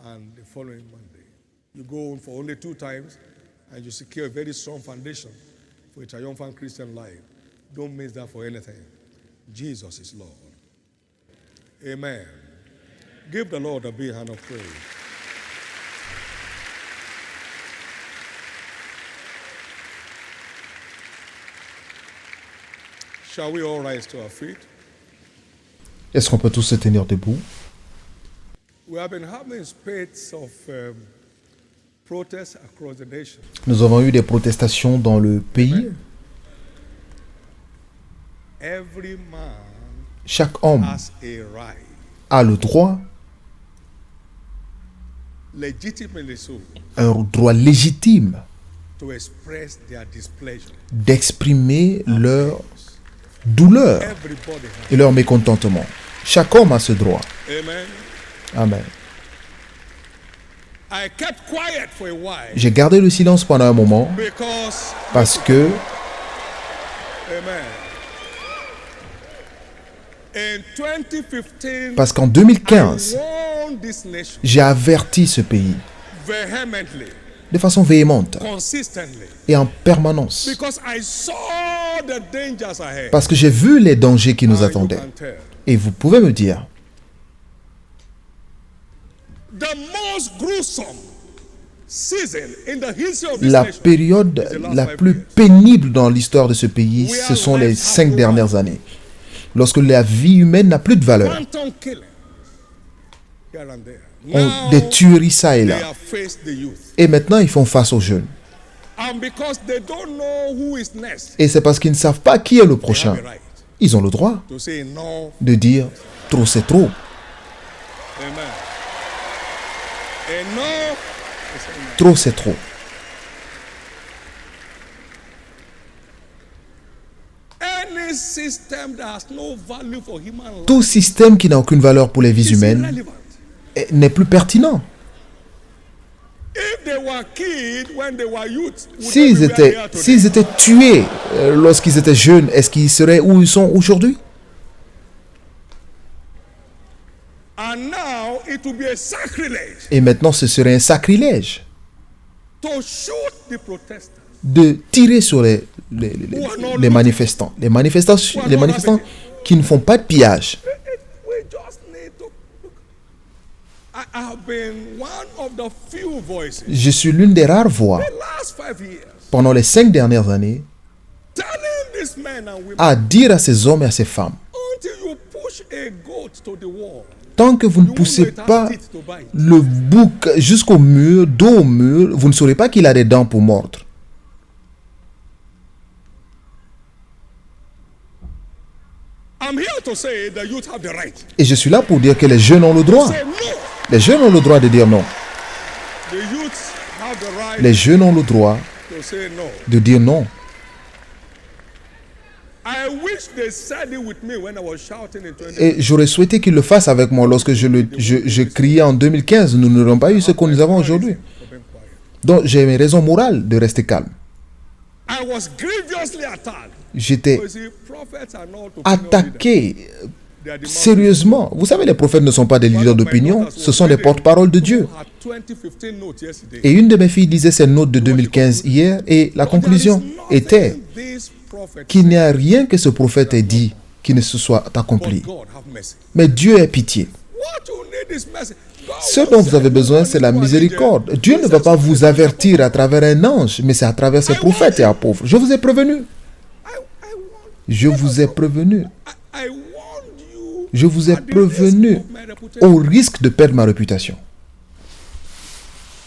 and the following Monday. You go on for only 2 times and you secure a very strong foundation for a triumphant Christian life. Don't miss that for anything. Jesus is Lord. Amen. Give the Lord a big hand of praise. Shall we all rise to our feet? Est-ce qu'on peut tous se tenir debout? We have been having spats of protests across the nation. Nous avons eu des protestations dans le pays. Every man Chaque homme has a right, a le droit, legitimately so, un droit légitime to express their displeasure. d'exprimer leur douleur Everybody has. et leur mécontentement. Chaque homme a ce droit. Amen. Amen. I kept quiet for a while J'ai gardé le silence pendant un moment because, parce que amen. In 2015, parce qu'en I 2015, warned this nation j'ai averti ce pays vehemently, de façon véhémente consistently, et en permanence because I saw the dangers ahead. parce que j'ai vu les dangers qui nous And you attendaient. can tell. Et vous pouvez me dire, The most gruesome season in the history of this la nation période is the last la 5 plus years. pénible dans l'histoire de ce pays, ce sont les 5 dernières années. Lorsque la vie humaine n'a plus de valeur. Quantum killing, here and there. ont Now, des tueries ça et they là. have faced the youth. Et maintenant, ils font face aux jeunes. And because they don't know who is next, Et c'est parce qu'ils ne savent pas qui est le they have prochain. a right Ils ont le droit to say no. de dire trop c'est trop. Amen. And no is enough. Trop c'est trop. Any system that has no value for human life Tout système qui n'a aucune valeur pour les vies is humaines irrelevant. n'est plus pertinent. If they were killed when they were youth, would they be where they are today? S'ils étaient tués lorsqu'ils étaient jeunes, est-ce qu'ils seraient où ils sont aujourd'hui? And now it will be a sacrilege Et maintenant, ce serait un sacrilège to shoot the protesters. de tirer sur les manifestants. Les manifestants qui ne font pas de pillage. We just need to look. I have been one of the few voices Je suis l'une des rares voix the last 5 years pendant les 5 dernières années telling these men and women, à dire à ces hommes et à ces femmes, until you push a goat to the wall, tant que vous ne you won't know poussez it has pas teeth to bite. le bouc jusqu'au mur, dos au mur, vous ne saurez pas qu'il a des dents pour mordre. I'm here to say the youth have the right. Et je suis là pour dire que les jeunes ont le droit. Say no. Les jeunes ont le droit de dire non. The youth have the right Les jeunes ont le droit to say no. de dire non. I wish they said it with me when I was shouting in 20. Et j'aurais souhaité qu'ils le fassent avec moi lorsque je criais en 2015. Nous n'aurions pas eu ce que nous avons aujourd'hui. For being quiet. Donc j'ai mes raisons morales de rester calme. I was grievously attacked. J'étais You see, prophets are not opinion leaders. attaqué They are the sérieusement. Vous savez, les prophètes ne sont pas des leaders d'opinion, ce sont des porte-paroles de Dieu. Had 2015 notes yesterday. Et une de mes filles disait ses notes de 2015 hier, et la conclusion était This prophet qu'il n'y a rien que ce prophète ait dit qui ne se soit accompli. but God have mercy. Mais Dieu ait pitié. What you need is mercy. God Ce will dont vous send avez besoin, you c'est la an angel. miséricorde. Dieu ne va pas vous avertir à travers un ange, mais c'est à travers ses prophètes et apôtres. Je vous ai prévenu. Je vous ai prévenu. I warned you Je vous ai at the risk prévenu of my reputation. au risque de perdre ma réputation.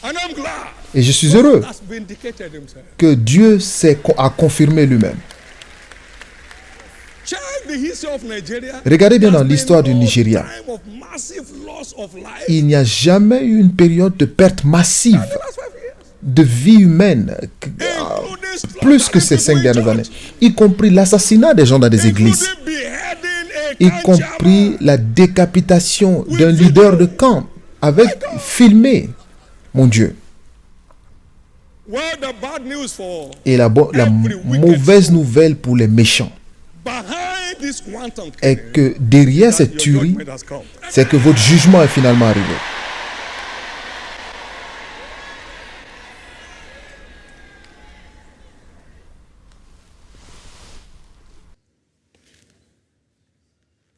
And I'm glad Et je suis heureux God has vindicated himself. que Dieu a confirmé lui-même. Check the history of Nigeria. Regardez bien dans There's l'histoire been du no Nigeria. time of massive loss of life Il n'y a jamais eu une période de perte massive in the last 5 years. de vie humaine, Including plus que ces 5 dernières années, y compris l'assassinat des gens dans des églises, including beheading y a compris la décapitation d'un leader de camp, avec filmé, mon Dieu. Well, the bad news for Et la mauvaise nouvelle pour les méchants behind this wanton est killing, que derrière cette your tuerie, judgment has come. c'est que votre jugement est finalement arrivé.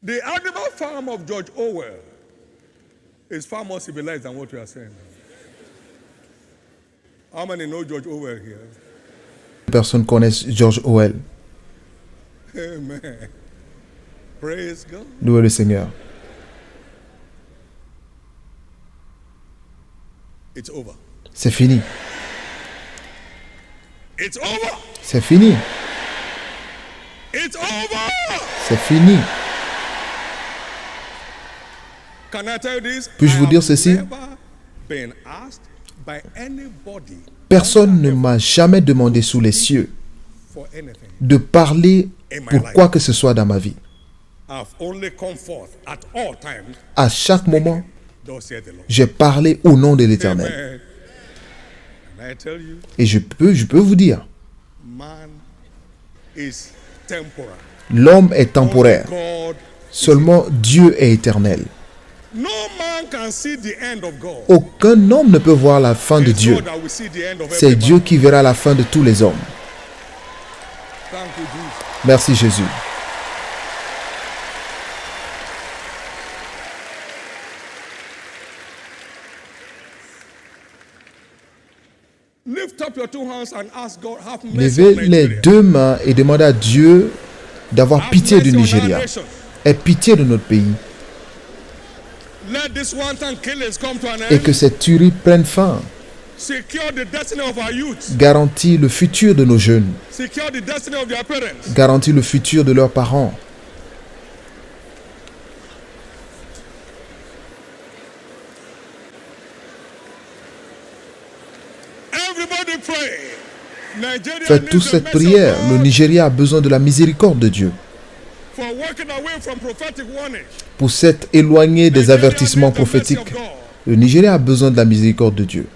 The animal farm of George Orwell is far more civilized than what we are saying. How many know George Orwell here? Personne connaît George Orwell. Amen. Praise God. Louez le Seigneur. It's over. C'est fini. It's over. C'est fini. It's over. C'est fini. Can I tell you this? Puis-je vous dire ceci? I have never been asked by anybody Personne ne m'a jamais demandé sous les cieux for anything. de parler pour quoi que ce soit dans ma vie. I've only come forth at all times, À chaque moment, thus saith the Lord. j'ai parlé au nom de l'Éternel. Amen. And I tell you, Et je peux vous dire, man is temporal. l'homme est temporaire. God, Seulement Dieu est éternel. no man can see the end of God. Aucun homme ne peut voir la fin de It's Dieu. God that will see the end of C'est every Dieu man. qui verra la fin de tous les hommes. Thank you, Jesus. Merci Jésus. Lift up your two hands and ask God, have mercy Levez on les Nigeria. deux mains et demandez à Dieu d'avoir Have pitié du mercy on our Nigeria. nation. Aie pitié de notre pays. Let this wanton killings come to an et que end. cette tuerie prenne fin. Secure the destiny of our youth. Garantis le futur de nos jeunes. Secure the destiny of their parents. Garantis le futur de leurs parents. Everybody pray. Nigeria Faites needs tous the cette mercy of prière. Le God Nigeria a besoin de la miséricorde de Dieu. for walking away from prophetic warning. Pour s'être éloigné des Nigeria avertissements needs the mercy prophétiques, of God. le Nigeria a besoin de la miséricorde de Dieu.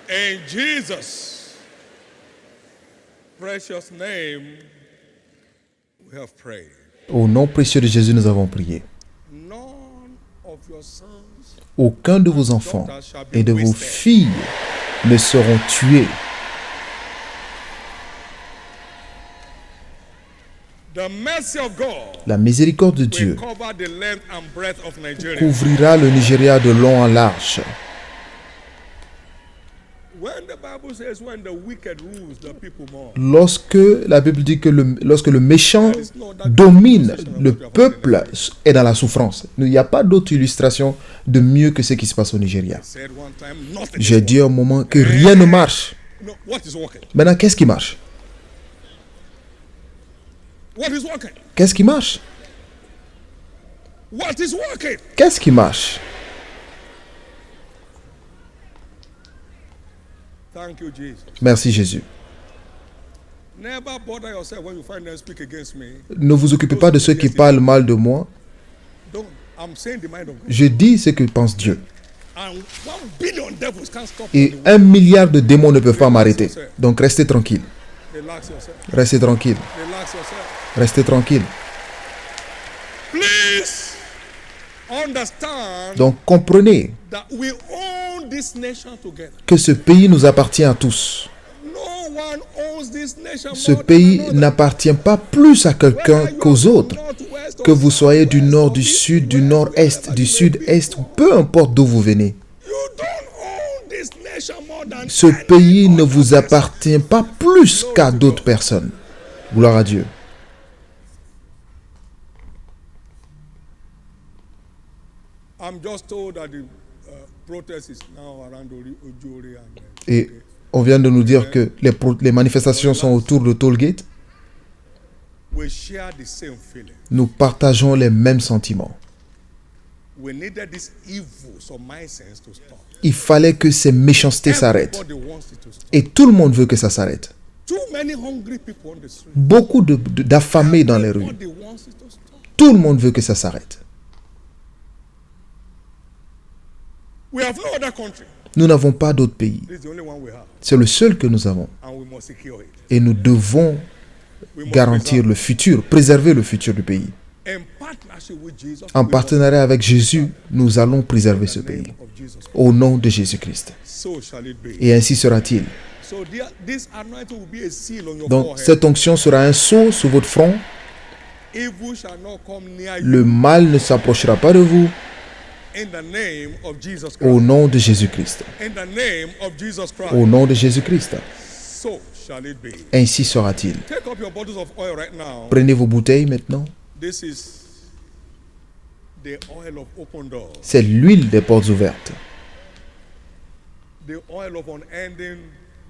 In Jesus' precious name, we have prayed. Au nom précieux de Jésus, nous avons prié. None of your sons Aucun de vos enfants et de vos filles ne seront tués. The mercy of God La miséricorde de will Dieu cover the length and breadth of Nigeria. couvrira le Nigeria de long en large. When the Bible says when the wicked rules, the people mourn. Lorsque la Bible dit que lorsque le méchant domine, le peuple est dans la souffrance. Il n'y a pas d'autre illustration de mieux que ce qui se passe au Nigeria. Said one time, nothing is J'ai dit à un working. moment que rien ne marche. No, what is working? Maintenant, qu'est-ce qui marche? What is working? Qu'est-ce qui marche? What is working? Qu'est-ce qui marche? Thank you, Jesus. Merci Jésus. Never bother yourself when you find them speak against me. Ne vous occupez pas de ceux qui parlent mal de moi. Don't. I'm saying the mind of God. Je dis ce que pense Dieu. And 1 billion devils can't stop Et you. 1 milliard de démons ne peuvent pas m'arrêter. Donc restez tranquille. Relax yourself. Restez tranquille. Relax yourself. Restez tranquille. Please understand Donc comprenez that we own this nation together. que ce pays nous appartient à tous. No one owns this nation Ce more than pays another. n'appartient pas plus à quelqu'un Whether you qu'aux are autres. from northwest or Que vous soyez du southwest nord, or du east, sud, du west, nord-est, wherever du you may sud-est, be, peu importe d'où vous venez. you don't own this nation more than Ce any pays ne other vous person. appartient pas plus qu'à d'autres personnes. Gloire à Dieu. I'm just told that the protest is now around Ojore and Et on vient de nous dire que les manifestations sont autour de Tollgate. we share the same feeling. Nous partageons les mêmes sentiments. We needed this evil surmisings to stop. Il fallait que ces méchancetés s'arrêtent. Everybody wants it to stop. Et tout le monde veut que ça s'arrête. Too many hungry people on the street. Beaucoup d'affamés dans les rues. Everybody wants it to stop. Tout le monde veut que ça s'arrête. We have no other country. Nous n'avons pas d'autre pays. This is the only one we have, C'est le seul que nous avons. and we must secure it. Et nous devons We must garantir le futur, préserver le futur du pays. preserve. In partnership with Jesus, En we must partenariat avec Jésus, nous allons préserver ce in the name pays. of Jesus. Au nom de Jésus-Christ. So shall it be. Et ainsi sera-t-il. So this anointing will be a seal on your Donc forehead. cette onction sera un sceau sur votre front. Evil shall not come near you. Le mal ne s'approchera pas de vous. In the name of Jesus Au Christ. nom de Jésus-Christ. In the name of Jesus Christ. Au nom de Jésus-Christ. So shall it be. Ainsi sera-t-il. Take up your bottles of oil right now. Prenez vos bouteilles maintenant. This is the oil of open doors. C'est l'huile des portes ouvertes. The oil of unending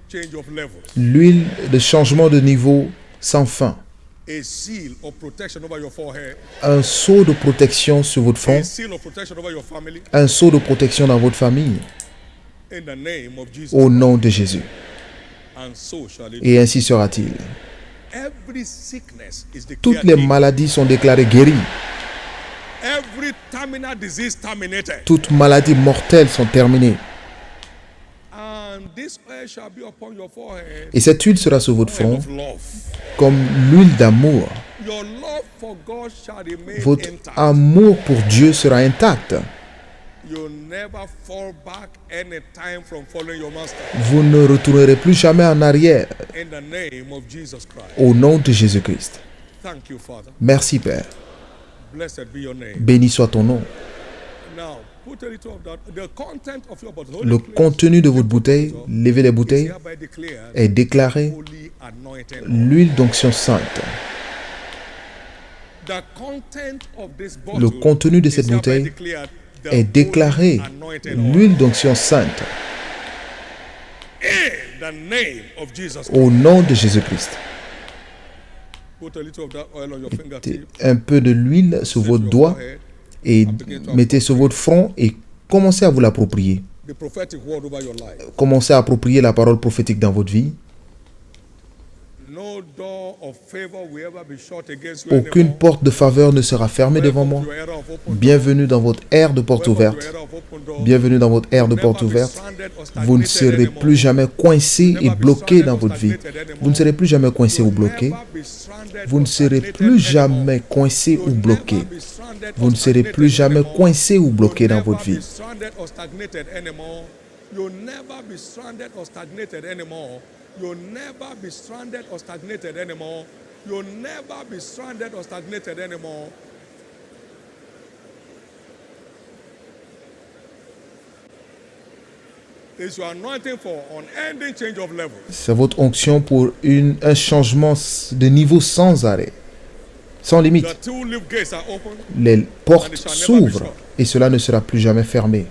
change of levels. L'huile de changement de niveau sans fin. A seal of protection over your forehead. Un sceau de protection sur votre front. A seal of protection over your family. Un sceau de protection dans votre famille. In the name of Jesus. Au nom de Jésus. And so shall it be. Et ainsi sera-t-il. every sickness is Toutes declared les healed. maladies sont déclarées guéries. Every terminal disease terminated. Toutes maladies mortelles sont terminées. And this oil shall be upon your forehead, Et cette huile sera sur votre oil front of love. comme l'huile d'amour. Your love for God shall remain Votre intact. amour pour Dieu sera intact. You'll never fall back any time from following your master. Vous ne retournerez plus jamais en arrière In the name of Jesus Christ. au nom de Jésus-Christ. Thank you, Father. Merci Père. Blessed be your name. Béni soit ton nom. Now, put a little of that. The content of your bottle. Le contenu de votre bouteille, levez les bouteilles, hereby declared est déclaré holy anointed oil. l'huile d'onction sainte. The content of this Le bottle contenu de is cette hereby bouteille declared the est déclaré holy anointed oil. l'huile d'onction sainte In the name of Jesus Christ. au nom de Jésus-Christ. Put a little of that oil on your fingertip. Un peu de l'huile sur votre doigt et mettez sur votre front et commencez à vous l'approprier. The prophetic word over your life. Commencez à approprier la parole prophétique dans votre vie. No door of favor will ever be shut against you Aucune anymore. porte de faveur ne sera fermée devant moi. Welcome to your era of open Bienvenue dans votre ère de porte doors. Welcome ouverte. to your era of open doors. Bienvenue dans votre ère de Never porte be ouverte. stranded or Vous ne stagnated serez anymore. plus jamais coincé et Never be bloqué stranded dans or votre vie. stagnated anymore. Vous ne serez plus jamais coincé ou You'll bloqué. never be stranded Vous ne or serez stagnated plus anymore. jamais coincé ou You'll bloqué. never be stranded Vous or ne serez stagnated plus jamais anymore. coincé ou bloqué You'll dans votre never vie. be stranded or stagnated anymore. You'll never be stranded or stagnated anymore. You'll never be stranded or stagnated anymore. You'll never be stranded or stagnated anymore. It's your anointing for unending change of level. C'est votre onction pour un changement de niveau sans arrêt, sans limite. The two lift gates are open. Les portes s'ouvrent et cela ne sera plus jamais fermé.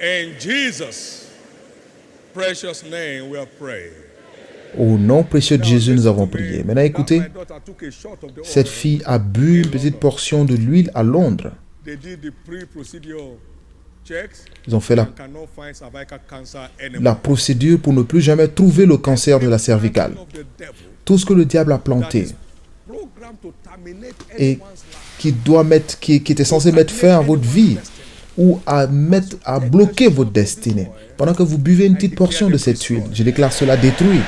In Jesus' precious name we are praying. Au nom précieux de Jésus, nous avons prié. Maintenant, écoutez, cette fille a bu une petite portion de l'huile à Londres. They did the pre-procedure checks Ils ont fait and cannot find cervical cancer la anymore. procédure pour ne plus jamais trouver le cancer de la cervicale. Of the devil Tout ce que le diable a that planté is programmed to terminate et anyone's life. qui était censé mettre fin à votre vie ou à bloquer votre destinée. Pendant que vous buvez une petite portion de cette huile, je déclare cela détruit.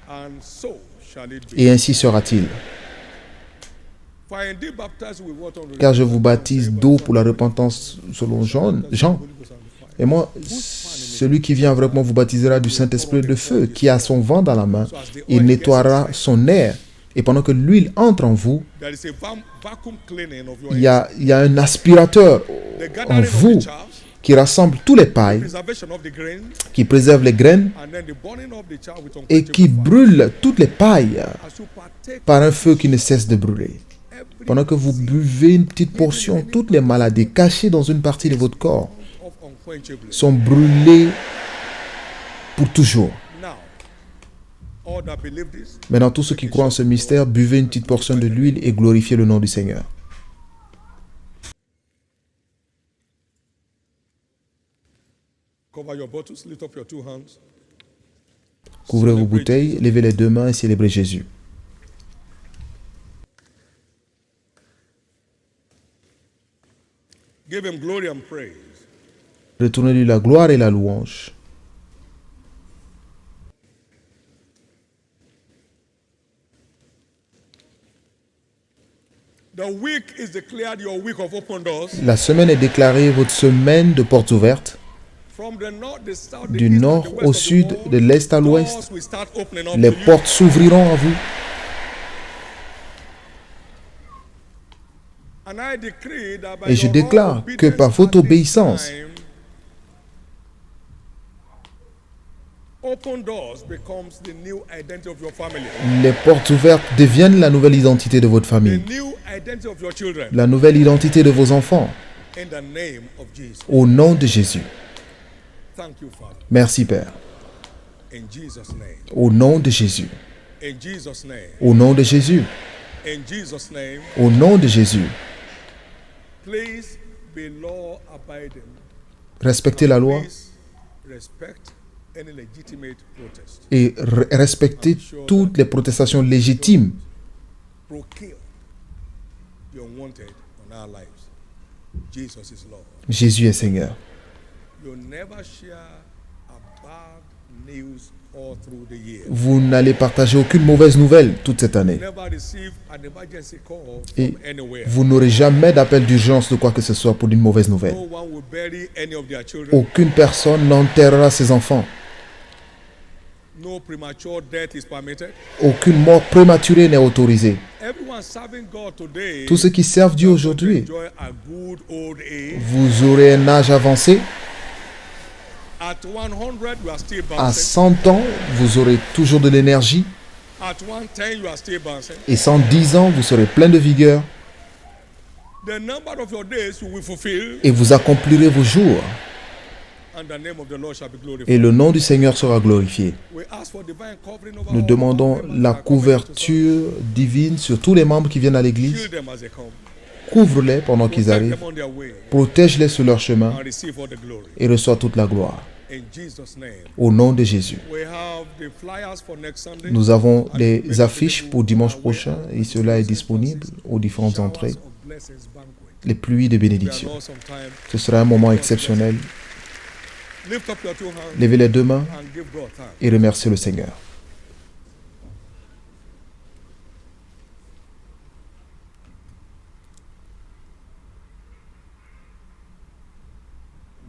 And so shall it be. Et ainsi sera-t-il. For I indeed baptize with water on the Car je vous baptise d'eau pour la repentance selon Jean. Et moi, celui qui vient avec moi vous baptisera du Saint-Esprit de feu, qui a son vent dans la main. Il nettoiera son air. Et pendant que l'huile entre en vous, There is a vacuum cleaning of your il y a un aspirateur the en gathering of vous the chaff, qui rassemble tous les pailles, preservation of the grain, qui préserve les graines and then the burning of the chaff with et qui unquenchable fire. brûle toutes les pailles As you partake par un feu qui ne cesse de brûler. every Pendant que vous buvez une petite portion, toutes les maladies cachées dans une partie de votre corps of unquenchable. sont brûlées pour toujours. Now, all that believe this, Maintenant, tous ceux qui croient en ce mystère, buvez une petite portion de l'huile et glorifiez le nom du Seigneur. cover your bottles, lift up your two hands. Couvrez vos bouteilles, levez les deux mains et célébrez Jésus. Give him glory and praise. Retournez-lui la gloire et la louange. The week is declared your week of open doors. La semaine est déclarée votre semaine de portes ouvertes. From the north, the south, the Du east, and nord the au west of the sud, world, de l'est à l'ouest, doors will start opening up les to you. portes s'ouvriront à vous. And I decree that by Et je your déclare que obedience par votre at this obéissance, time, open doors becomes the new identity of your family, les portes ouvertes deviennent la nouvelle identité de votre the famille, new identity of your children. la nouvelle identité de vos enfants. In the name of Jesus. Au nom de Jésus. Thank you, Father. Merci Père. In Jesus' name. Au nom de Jésus. In Jesus' name. Au nom de Jésus. In Jesus' name. Au nom de Jésus. Please be law abiding. Respectez la loi Please respect any legitimate protest. et respectez toutes les protestations légitimes. Procure the unwanted on our lives. Jesus is Lord. Jésus est Seigneur. You'll never share a bad news all through the year. Vous n'allez partager aucune mauvaise nouvelle toute cette année. Never receive an emergency call Et from anywhere. vous n'aurez jamais d'appel d'urgence de quoi que ce soit pour une mauvaise nouvelle. No one will bury any of their children. Aucune personne n'enterrera ses enfants. No premature death is permitted. Aucune mort prématurée n'est autorisée. Everyone serving God today, Tous ceux qui servent Dieu aujourd'hui, enjoy a good old age. vous aurez un âge avancé. At 100, you are still À bouncing. 100 ans, vous aurez toujours de l'énergie. At 110, you are still bouncing. Et 110 ans, vous serez plein de vigueur. The number of your days you will fulfill, Et vous accomplirez vos jours. and the name of the Lord shall be glorified. Et le nom du Seigneur sera glorifié. We ask for divine covering over Nous all demandons members la that are coming to serve. couverture divine sur tous les membres qui viennent à l'église. Shield them as they come. Couvre-les pendant qu'ils Protect arrivent. them on their way Protège-les sur leur chemin and receive all the glory. et reçois toute la gloire. In Jesus' name. Au nom de Jésus. We have the flyers for next Sunday. Nous avons And les make affiches available pour dimanche on our prochain way. et cela est disponible aux différentes Showers entrées. of blessings banquet. Les pluies de We are bénédiction. Lord sometime. Ce sera un moment exceptionnel. Lift up your two hands Levez les deux mains and give God thanks. et remerciez le Seigneur.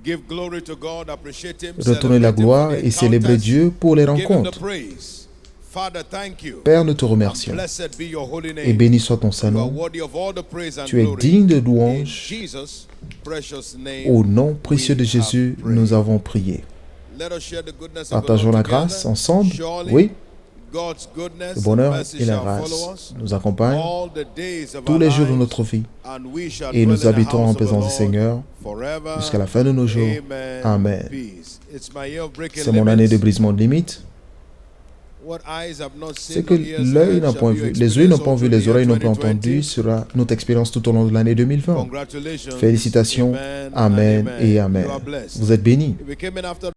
Give glory to God, appreciate him, Retournez la celebrate him gloire for the et célébrez encounters. Dieu pour les Give him the rencontres. praise. Father, thank you. Père, nous te remercions Blessed be your holy et name. béni soit ton saint You are nom. worthy of all the praise and Tu es glory. digne de In louange. Jesus' precious name. Au nom précieux de we Jésus, have prayed. nous avons prié. Let us share the goodness of the Partageons Lord la together. grâce ensemble. Surely, Oui, God's goodness le bonheur and mercy et la shall follow grâce us nous accompagnent all the days of tous our les jours de lives, notre vie and we shall et dwell nous in the habitons en house of the présence du Lord Seigneur forever. jusqu'à la fin de nos jours. Amen. Amen. Peace. It's my year of breaking C'est mon année de limits. brisement de limites. What eyes have not seen, C'est que nor ears l'œil heard n'a shall point you vu, les experience yeux n'ont all pas vu, through les the oreilles year n'ont pas entendu 2020. sera notre expérience tout au long de l'année 2020. Congratulations. Félicitations. Amen. Amen and et You Amen. are blessed. Vous êtes bénis. If we came in after